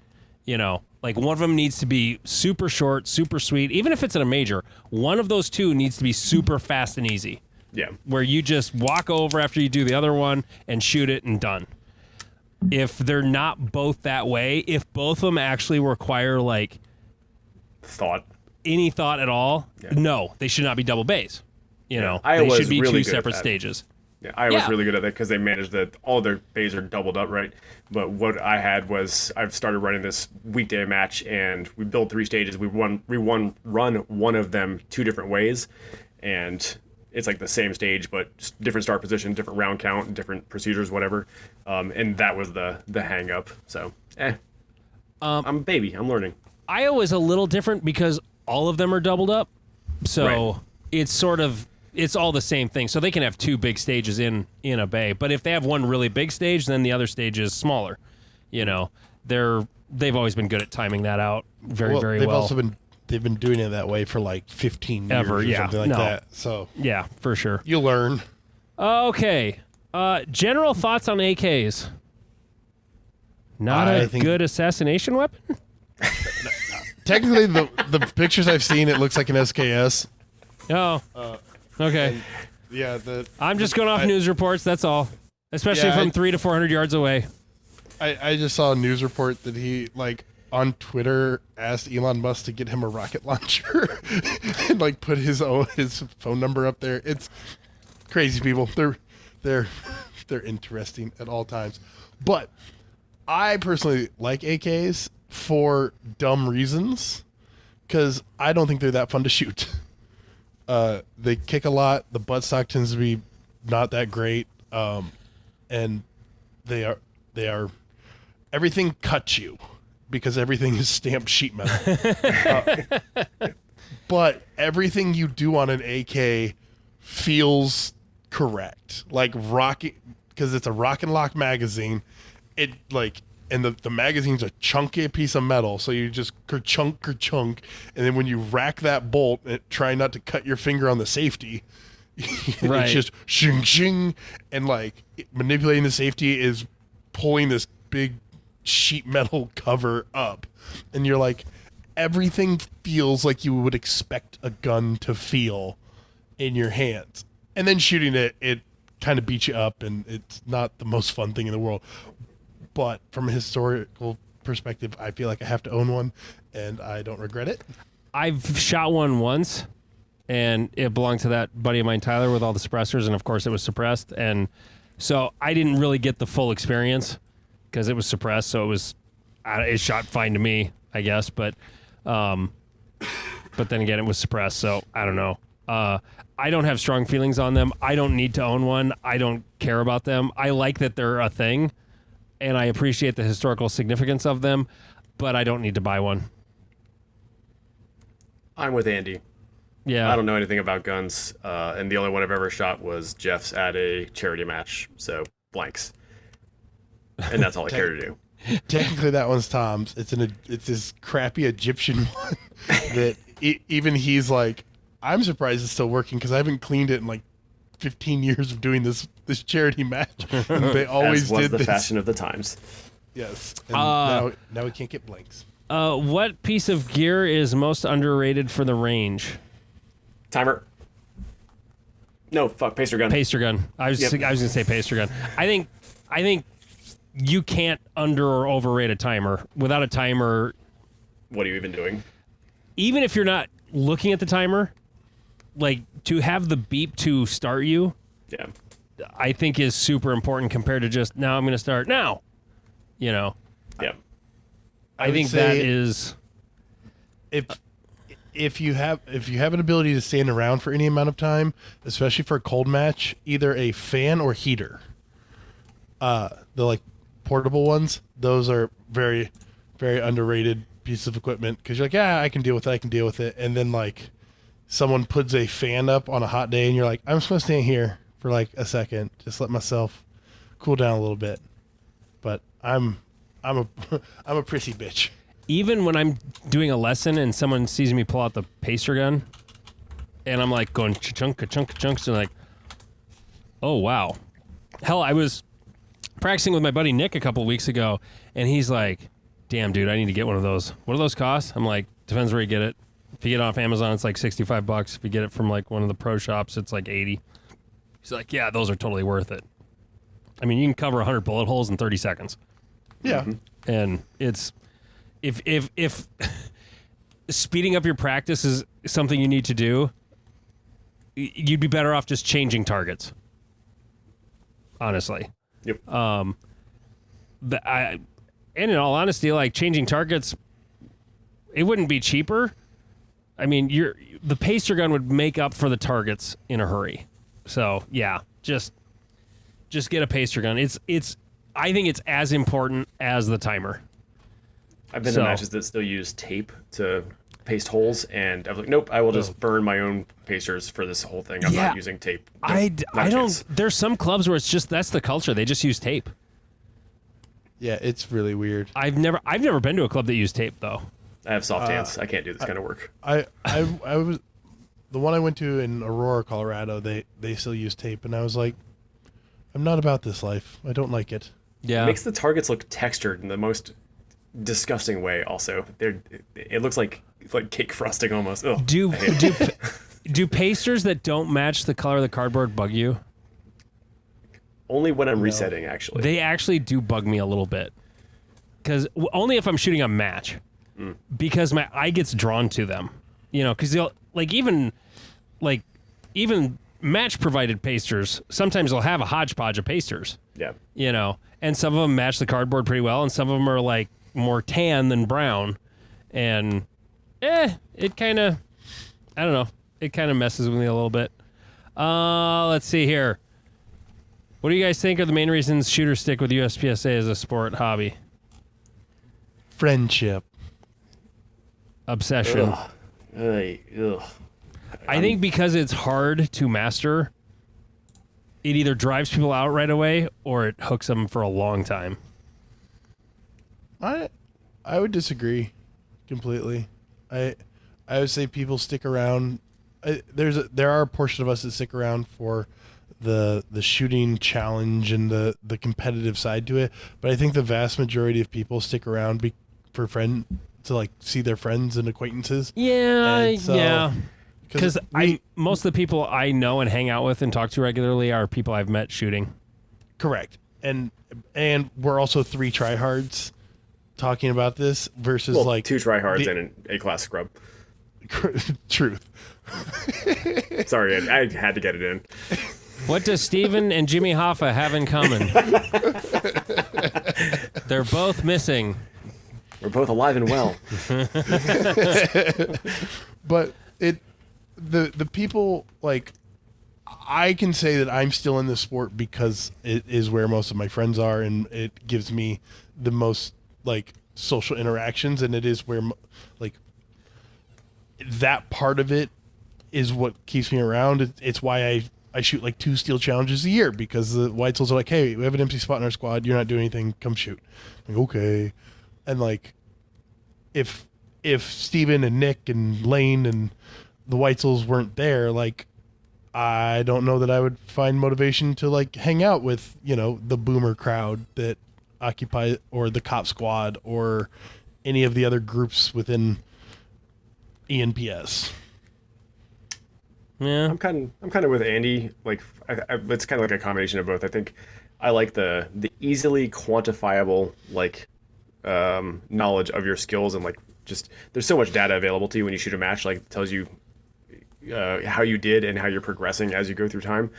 You know, like one of them needs to be super short, super sweet. Even if it's in a major, one of those two needs to be super fast and easy. Yeah. Where you just walk over after you do the other one and shoot it and done. If they're not both that way, if both of them actually require like any thought at all, no, they should not be double bays. You know, they should be really two separate stages. Yeah, Iowa's really good at that because they managed that all their bays are doubled up, right? But what I had was I've started running this weekday match, and we built 3 stages. We run one of them 2 different ways, and it's like the same stage, but different start position, different round count, different procedures, whatever. And that was the hang up. So, I'm a baby. I'm learning. Iowa's a little different because all of them are doubled up. So it's sort of, it's all the same thing. So they can have 2 big stages in a bay. But if they have one really big stage, then the other stage is smaller. You know, they've always been good at timing that out very well. They've also been doing it that way for like 15 years or something like that. So yeah, for sure. You learn. Okay. General thoughts on AKs. Not a good assassination weapon? Technically, the pictures I've seen, it looks like an SKS. Oh. Okay. I'm just going off news reports, that's all. Especially from 300 to 400 yards away. I just saw a news report that he, like, on Twitter asked Elon Musk to get him a rocket launcher and, like, put his phone number up there. It's crazy people. They're interesting at all times. But I personally like AKs for dumb reasons because I don't think they're that fun to shoot. They kick a lot. The buttstock tends to be not that great, and they are everything cuts you because everything is stamped sheet metal. But everything you do on an AK feels correct, like rocket, because it's a rock and lock magazine. It like. And the magazine's a chunky piece of metal, so you just kerchunk, and then when you rack that bolt, try not to cut your finger on the safety. It's just shing shing, and like manipulating the safety is pulling this big sheet metal cover up, and you're like, everything feels like you would expect a gun to feel in your hands, and then shooting it kind of beats you up, and it's not the most fun thing in the world. But from a historical perspective, I feel like I have to own one, and I don't regret it. I've shot one once, and it belonged to that buddy of mine, Tyler, with all the suppressors, and of course it was suppressed. And so I didn't really get the full experience because it was suppressed, so it shot fine to me, I guess. But then again, it was suppressed, so I don't know. I don't have strong feelings on them. I don't need to own one. I don't care about them. I like that they're a thing, and I appreciate the historical significance of them, but I don't need to buy one. I'm with Andy. Yeah. I don't know anything about guns, and the only one I've ever shot was Jeff's at a charity match, so blanks. And that's all I care to do. Technically, that one's Tom's. It's this crappy Egyptian one that even he's like, I'm surprised it's still working because I haven't cleaned it in like 15 years of doing this charity match. And they always As was did the this. fashion of the times. Yes. And now we can't get blanks. What piece of gear is most underrated for the range? Timer. No, pacer gun. Pacer gun. I was going to say pacer gun. I think you can't under or overrate a timer. Without a timer, what are you even doing? even if you're not looking at the timer, like to have the beep to start you, Yeah. I think is super important compared to just now I'm going to start now. You know, Yeah. I would think say that is if you have an ability to stand around for any amount of time, especially for a cold match, either a fan or heater. The like portable ones, those are very, very underrated pieces of equipment because you're like, yeah, I can deal with it, and then like someone puts a fan up on a hot day and you're like, I'm just gonna stand here for like a second, just let myself cool down a little bit. But I'm a I'm a prissy bitch. even when I'm doing a lesson and someone sees me pull out the pacer gun, and I'm like going chunk, and like, oh wow. Hell, I was practicing with my buddy Nick a couple weeks ago, and he's like, damn, dude, I need to get one of those. What do those cost? I'm like, depends where you get it. If you get it off Amazon, it's like $65. If you get it from like one of the pro shops, it's like 80. He's like, yeah, those are totally worth it. I mean, you can cover 100 bullet holes in 30 seconds. Yeah. Mm-hmm. And it's if speeding up your practice is something you need to do, you'd be better off just changing targets. Honestly. Yep. And in all honesty, like changing targets, it wouldn't be cheaper. I mean, the pacer gun would make up for the targets in a hurry. So yeah, just get a pacer gun. I think it's as important as the timer. I've been to matches that still use tape to paste holes, and I was like, nope, I will just burn my own pacers for this whole thing. I'm not using tape. Nope, I not a don't. chance. There's some clubs where it's just that's the culture. They just use tape. Yeah, it's really weird. I've never been to a club that used tape though. I have soft hands. I can't do this kind of work. I was the one I went to in Aurora, Colorado. They still use tape, and I was like, I'm not about this life. I don't like it. Yeah, It makes the targets look textured in the most disgusting way. Also, it looks like cake frosting almost. Ugh, do pacers that don't match the color of the cardboard bug you? only when I'm resetting, actually. They actually do bug me a little bit, because only if I'm shooting a match, because my eye gets drawn to them. You know, because they'll even match provided pacers. Sometimes they'll have a hodgepodge of pacers. Yeah. You know, and some of them match the cardboard pretty well, and some of them are like more tan than brown, and it kind of, I don't know, it kind of messes with me a little bit. Let's see here. What do you guys think are the main reasons shooters stick with USPSA as a sport hobby? Friendship. Obsession. Ugh. I think because it's hard to master, it either drives people out right away or it hooks them for a long time. I would disagree completely. I would say people stick around. There are a portion of us that stick around for the shooting challenge and the competitive side to it, but I think the vast majority of people stick around to like see their friends and acquaintances. Yeah. Because most of the people I know and hang out with and talk to regularly are people I've met shooting. Correct. And we're also 3 tryhards talking about this versus like 2 tryhards and an A-class scrub. Truth. Sorry, I had to get it in. What does Steven and Jimmy Hoffa have in common? They're both missing. We're both alive and well. But the people, like, I can say that I'm still in this sport because it is where most of my friends are, and it gives me the most like social interactions, and it is where like that part of it is what keeps me around. It's why I shoot like 2 steel challenges a year, because the Whitesels are like, hey, we have an empty spot in our squad. You're not doing anything. Come shoot. I'm like, okay. And like, if Steven and Nick and Lane and the Whitesels weren't there, like, I don't know that I would find motivation to like hang out with, the boomer crowd that occupy, or the cop squad, or any of the other groups within ENPS. Yeah. I'm kind of with Andy. Like, it's kind of like a combination of both. I think I like the easily quantifiable like knowledge of your skills and like just there's so much data available to you when you shoot a match. Like, it tells you how you did and how you're progressing as you go through time.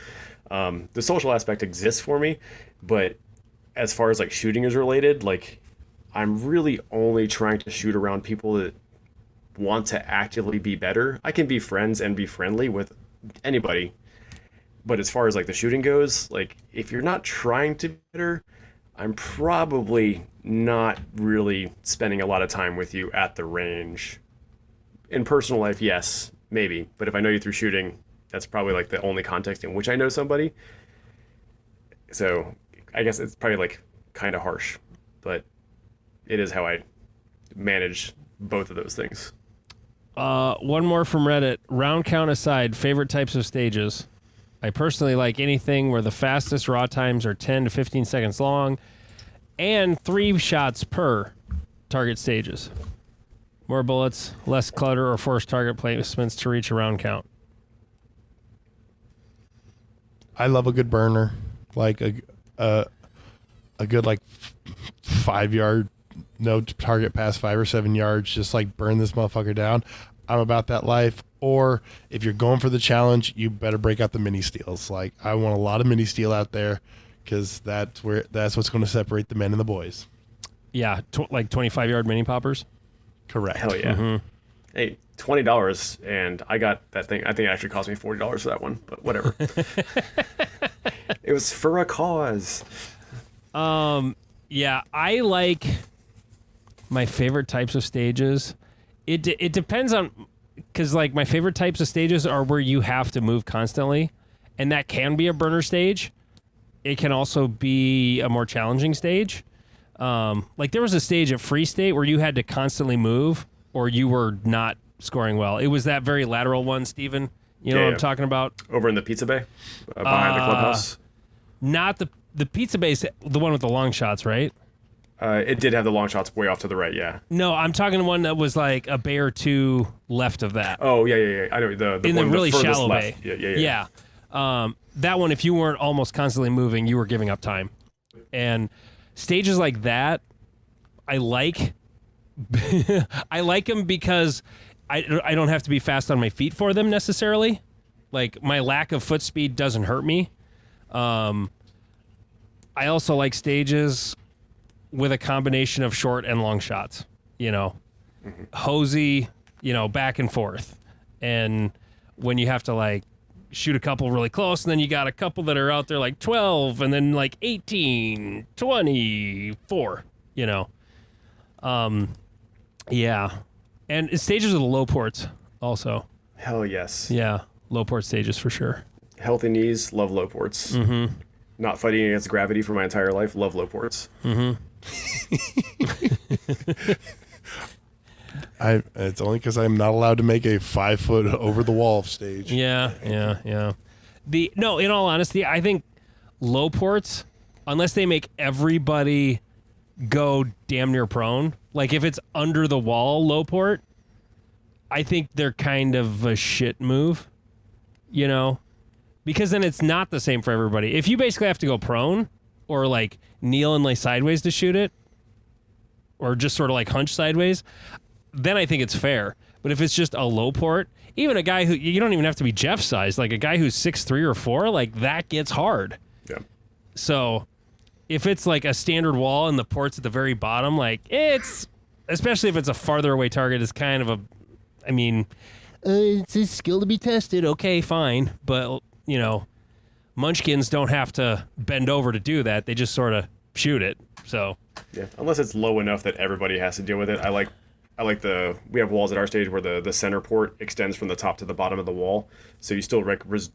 The social aspect exists for me, but as far as like shooting is related, like I'm really only trying to shoot around people that want to actively be better. I can be friends and be friendly with anybody, but as far as like the shooting goes, like if you're not trying to be better, I'm probably not really spending a lot of time with you at the range. In personal life, yes, maybe, but if I know you through shooting, that's probably like the only context in which I know somebody. So I guess it's probably like kind of harsh, but it is how I manage both of those things. One more from Reddit. Round count aside, favorite types of stages. I personally like anything where the fastest raw times are 10 to 15 seconds long and 3 shots per target stages. More bullets, less clutter, or forced target placements to reach a round count. I love a good burner, like a good like 5 yard, no target past 5 or 7 yards, just like burn this motherfucker down. I'm about that life. Or if you're going for the challenge, you better break out the mini steels. Like, I want a lot of mini steel out there, because that's what's going to separate the men and the boys. Yeah, like 25-yard mini poppers. Correct. Hell yeah. Mm-hmm. Hey, $20, and I got that thing. I think it actually cost me $40 for that one, but whatever. It was for a cause. Yeah, I like my favorite types of stages. It depends on, because like my favorite types of stages are where you have to move constantly, and that can be a burner stage. It can also be a more challenging stage. Like there was a stage at Free State where you had to constantly move or you were not scoring well. It was that very lateral one, Steven. You know what I'm talking about? Over in the Pizza Bay, behind the clubhouse. Not the Pizza Bay's the one with the long shots, right? It did have the long shots way off to the right, yeah. No, I'm talking one that was like a bay or two left of that. Oh, yeah. I know the in one the really the shallow left. bay. Yeah. That one, if you weren't almost constantly moving, you were giving up time. And stages like that, I like. I like them because I don't have to be fast on my feet for them necessarily. Like my lack of foot speed doesn't hurt me. I also like stages with a combination of short and long shots, hosey, back and forth. And when you have to like shoot a couple really close, and then you got a couple that are out there like 12 and then like 18, 24, yeah. And stages with low ports also. Hell yes. Yeah. Low port stages for sure. Healthy knees, love low ports. Mm-hmm. Not fighting against gravity for my entire life, love low ports. Mm-hmm. It's only because I'm not allowed to make a 5 foot over the wall stage. Yeah. In all honesty, I think low ports, unless they make everybody go damn near prone, like if it's under the wall low port, I think they're kind of a shit move, because then it's not the same for everybody. If you basically have to go prone or like kneel and lay sideways to shoot it, or just sort of like hunch sideways, then I think it's fair. But if it's just a low port, even a guy who, you don't even have to be Jeff size, like a guy who's 6'3" or 4, like that gets hard. Yeah. So if it's like a standard wall and the port's at the very bottom, like it's, especially if it's a farther away target, is kind of it's a skill to be tested. Okay, fine. But, munchkins don't have to bend over to do that. They just sort of shoot it. So yeah, unless it's low enough that everybody has to deal with it. I like we have walls at our stage where the center port extends from the top to the bottom of the wall, so you still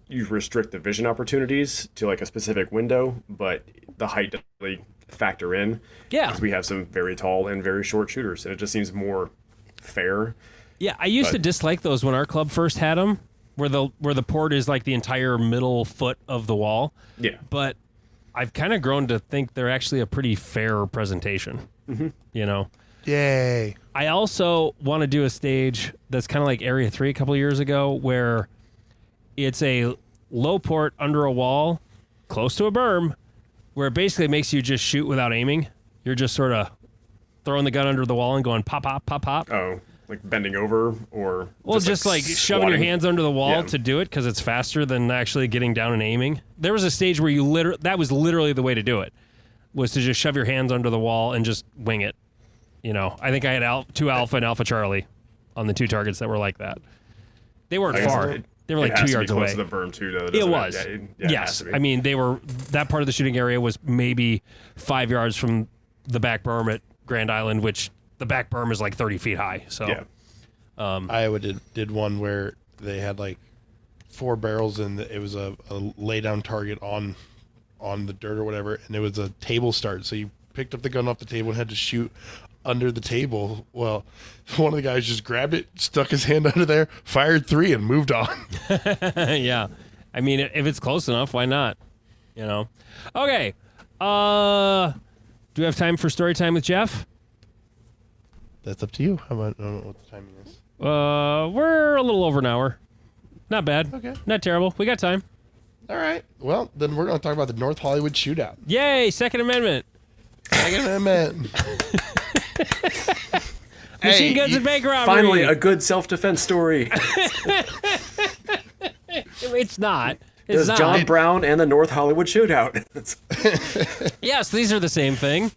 you restrict the vision opportunities to like a specific window, but the height doesn't really factor in. Yeah, because we have some very tall and very short shooters, and it just seems more fair. Yeah, I used to dislike those when our club first had them, where the port is like the entire middle foot of the wall. Yeah, but I've kind of grown to think they're actually a pretty fair presentation. Mm-hmm. Yay. I also want to do a stage that's kind of like Area 3 a couple of years ago, where it's a low port under a wall, close to a berm, where it basically makes you just shoot without aiming. You're just sort of throwing the gun under the wall and going pop, pop, pop, pop. Oh, like bending over or Well, just like shoving your squatting? hands under the wall Yeah. to do it because it's faster than actually getting down and aiming. There was a stage where that was literally the way to do it, was to just shove your hands under the wall and just wing it. You know, I think I had 2 Alpha and Alpha Charlie on the 2 targets that were like that. They weren't I guess far. They were like 2 yards away. To the berm too, though. It was. Yeah, it has Yes. to be. I mean, that part of the shooting area was maybe 5 yards from the back berm at Grand Island, which the back berm is like 30 feet high. So, yeah. Iowa did one where they had like 4 barrels and it was a lay down target on the dirt or whatever, and it was a table start. So you picked up the gun off the table and had to shoot under the table. Well, one of the guys just grabbed it, stuck his hand under there, fired 3, and moved on. yeah. I mean, if it's close enough, why not? You know? Okay. Do we have time for story time with Jeff? That's up to you. How about, I don't know what the timing is. We're a little over an hour. Not bad. Okay. Not terrible. We got time. All right. Well, then we're going to talk about the North Hollywood shootout. Yay, Second Amendment. Second Amendment. Machine guns and bank robbery. Finally, a good self-defense story. It's not. There's It's not. John Brown and the North Hollywood shootout. Yes, these are the same thing.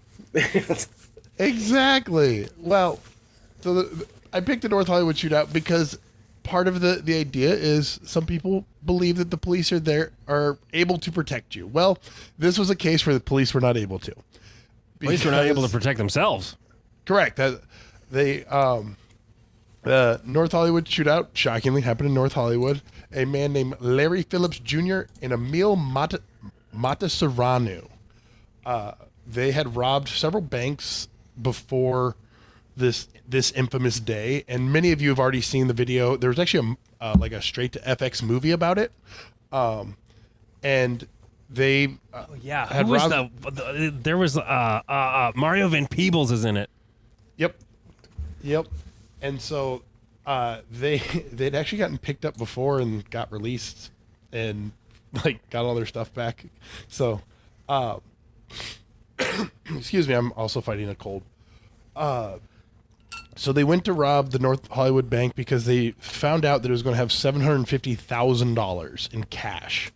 Exactly. Well, so I picked the North Hollywood shootout because part of the idea is some people believe that the police are able to protect you. Well, this was a case where the police were not able to. Police were not able to Because- protect themselves. Correct. The North Hollywood shootout shockingly happened in North Hollywood. A man named Larry Phillips Jr. and Emil Mataseranu. They had robbed several banks before this infamous day, and many of you have already seen the video. There was actually a straight to FX movie about it, and they Yeah, had who was robbed. there was Mario Van Peebles is in it. Yep. And so they'd actually gotten picked up before and got released and like got all their stuff back. So excuse me, I'm also fighting a cold. So they went to rob the North Hollywood Bank because they found out that it was going to have $750,000 in cash,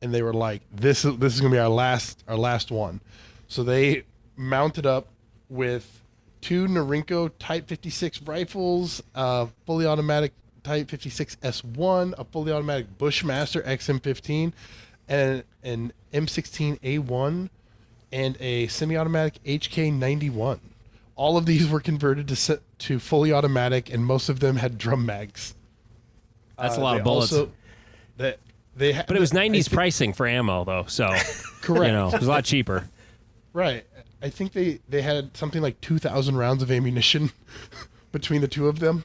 and they were like, "This is going to be our last one." So they mounted up with 2 Norinco Type 56 rifles, fully automatic Type 56 S1, a fully automatic Bushmaster XM15, and an M16A1, and a semi-automatic HK91. All of these were converted to fully automatic, and most of them had drum mags. That's a lot of bullets. But But it was 90s pricing for ammo, though, so Correct. you know, it was a lot cheaper. Right. I think they had something like 2,000 rounds of ammunition between the two of them.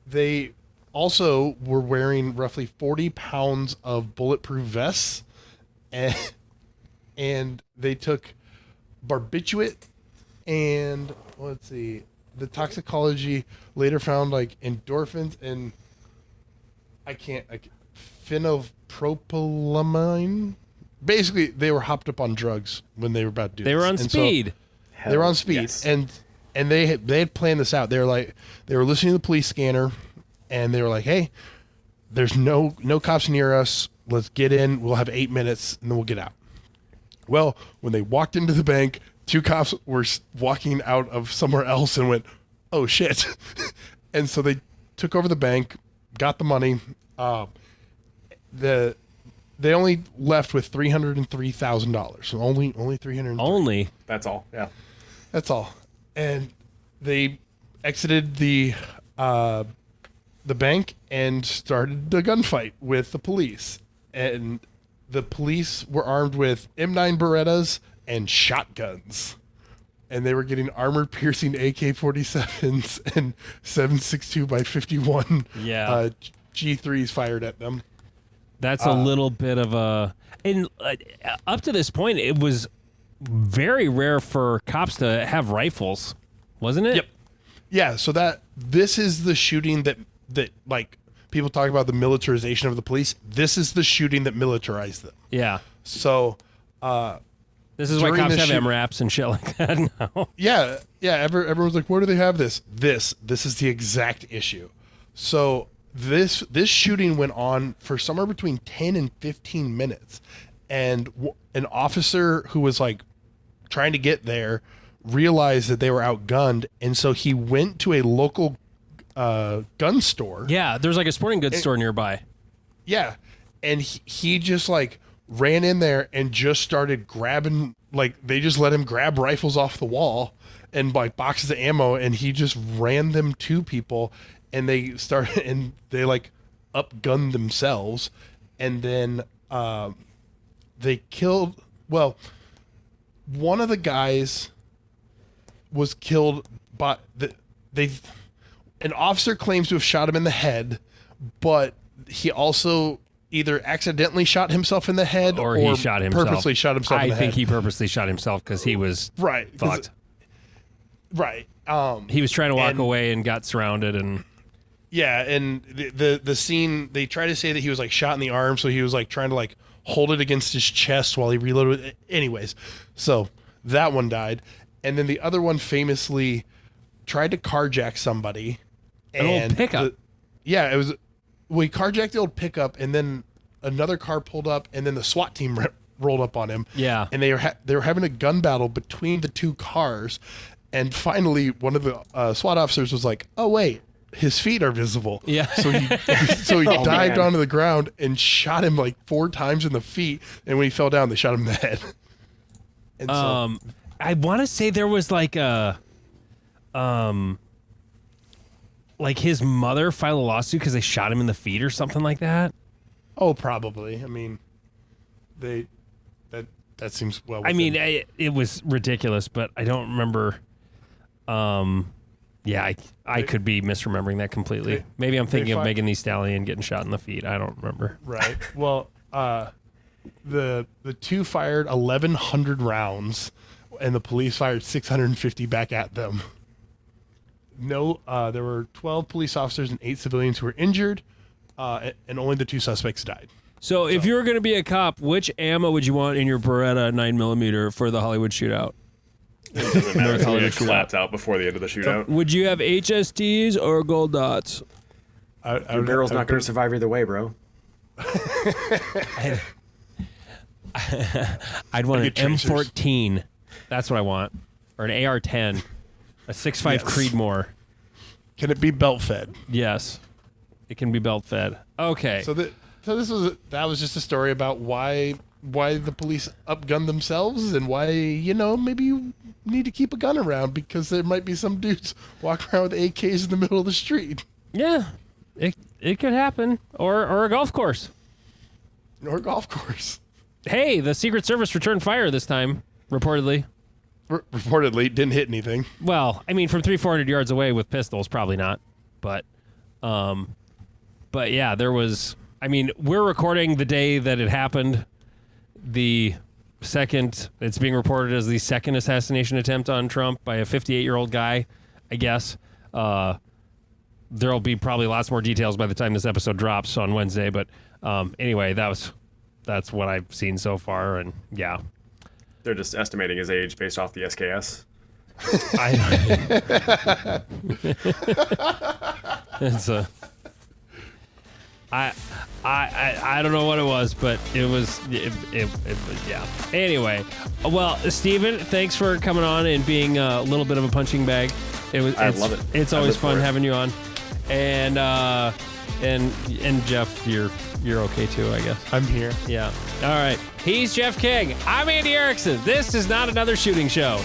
They also were wearing roughly 40 pounds of bulletproof vests, and they took barbiturate and let's see, the toxicology later found like endorphins and phenylpropylamine. Basically, they were hopped up on drugs when they were about to do They this. were on And so speed. they were on speed, Yes. and they had planned this out. They were listening to the police scanner, and they were like, "Hey, there's no cops near us. Let's get in. We'll have 8 minutes, and then we'll get out." Well, when they walked into the bank, 2 cops were walking out of somewhere else and went, "Oh shit!" And so they took over the bank, got the money. They only left with $303,000. So only 300. Only. That's all. Yeah. That's all. And they exited the bank and started a gunfight with the police. And the police were armed with M9 Berettas and shotguns. And they were getting armor-piercing AK-47s and 7.62 by 51 Yeah. G3s fired at them. That's a little bit of a... And up to this point, it was very rare for cops to have rifles, wasn't it? Yep. Yeah, so this is the shooting that like people talk about the militarization of the police. This is the shooting that militarized them. Yeah. So This is why during cops the have shoot- MRAPs and shit like that now. Yeah. Everyone's like, where do they have this? This is the exact issue. So this shooting went on for somewhere between 10 and 15 minutes, and an officer who was like trying to get there realized that they were outgunned, and so he went to a local gun store. Yeah, there's like a sporting goods store nearby. Yeah, and he just like ran in there and just started grabbing, like they just let him grab rifles off the wall and like boxes of ammo, and he just ran them to people, and they like upgunned themselves, and then they killed. Well, one of the guys was killed by an officer claims to have shot him in the head, but he also either accidentally shot himself in the head Or he shot himself. Purposely shot himself in the I think head. he purposely shot himself because he was Right. fucked. Right. He was trying to walk away and got surrounded and... Yeah, and the scene, they try to say that he was like shot in the arm, so he was like trying to like hold it against his chest while he reloaded. Anyways, so that one died. And then the other one famously tried to carjack somebody. An old pickup. He carjacked the old pickup, and then another car pulled up, and then the SWAT team rolled up on him. Yeah. And they were having a gun battle between the two cars, and finally one of the SWAT officers was like, "Oh wait, his feet are visible." Yeah. So he dived onto the ground and shot him like 4 times in the feet, and when he fell down, they shot him in the head. And so, I want to say there was like a... like his mother filed a lawsuit because they shot him in the feet or something like that. oh, probably. I mean, that seems well. I mean, it was ridiculous, but I don't remember. Yeah, I could be misremembering that completely. Maybe I'm thinking of Megan Thee Stallion getting shot in the feet. I don't remember. Right. Well, the two fired 1,100 rounds, and the police fired 650 back at them. No, there were 12 police officers and 8 civilians who were injured, and only the 2 suspects died. So if you were going to be a cop, which ammo would you want in your Beretta 9mm for the Hollywood shootout? It doesn't matter if it clapped out before the end of the shootout. Would you have HSTs or gold dots? Your barrel's not going to survive either way, bro. I'd want an M14. That's what I want. Or an AR-10. A 6.5 Yes. Creedmoor. Can it be belt fed? Yes. It can be belt fed. Okay. So that was just a story about why the police upgunned themselves, and why, maybe you need to keep a gun around, because there might be some dudes walking around with AKs in the middle of the street. Yeah. It could happen. Or a golf course. Or a golf course. Hey, the Secret Service returned fire this time, reportedly. Reportedly, didn't hit anything. Well, I mean, from 300-400 yards away with pistols, probably not. But yeah, there was... I mean, we're recording the day that it happened. It's being reported as the second assassination attempt on Trump by a 58-year-old guy, I guess. There'll be probably lots more details by the time this episode drops on Wednesday. But anyway, that's what I've seen so far. And yeah. They're just estimating his age based off the SKS. I don't know what it was, but it was yeah. Anyway, well, Steven, thanks for coming on and being a little bit of a punching bag. I love it. It's always fun having you on, and Jeff, you're okay too, I guess. I'm here. Yeah. All right. He's Jeff King. I'm Andy Erickson. This is Not Another Shooting Show.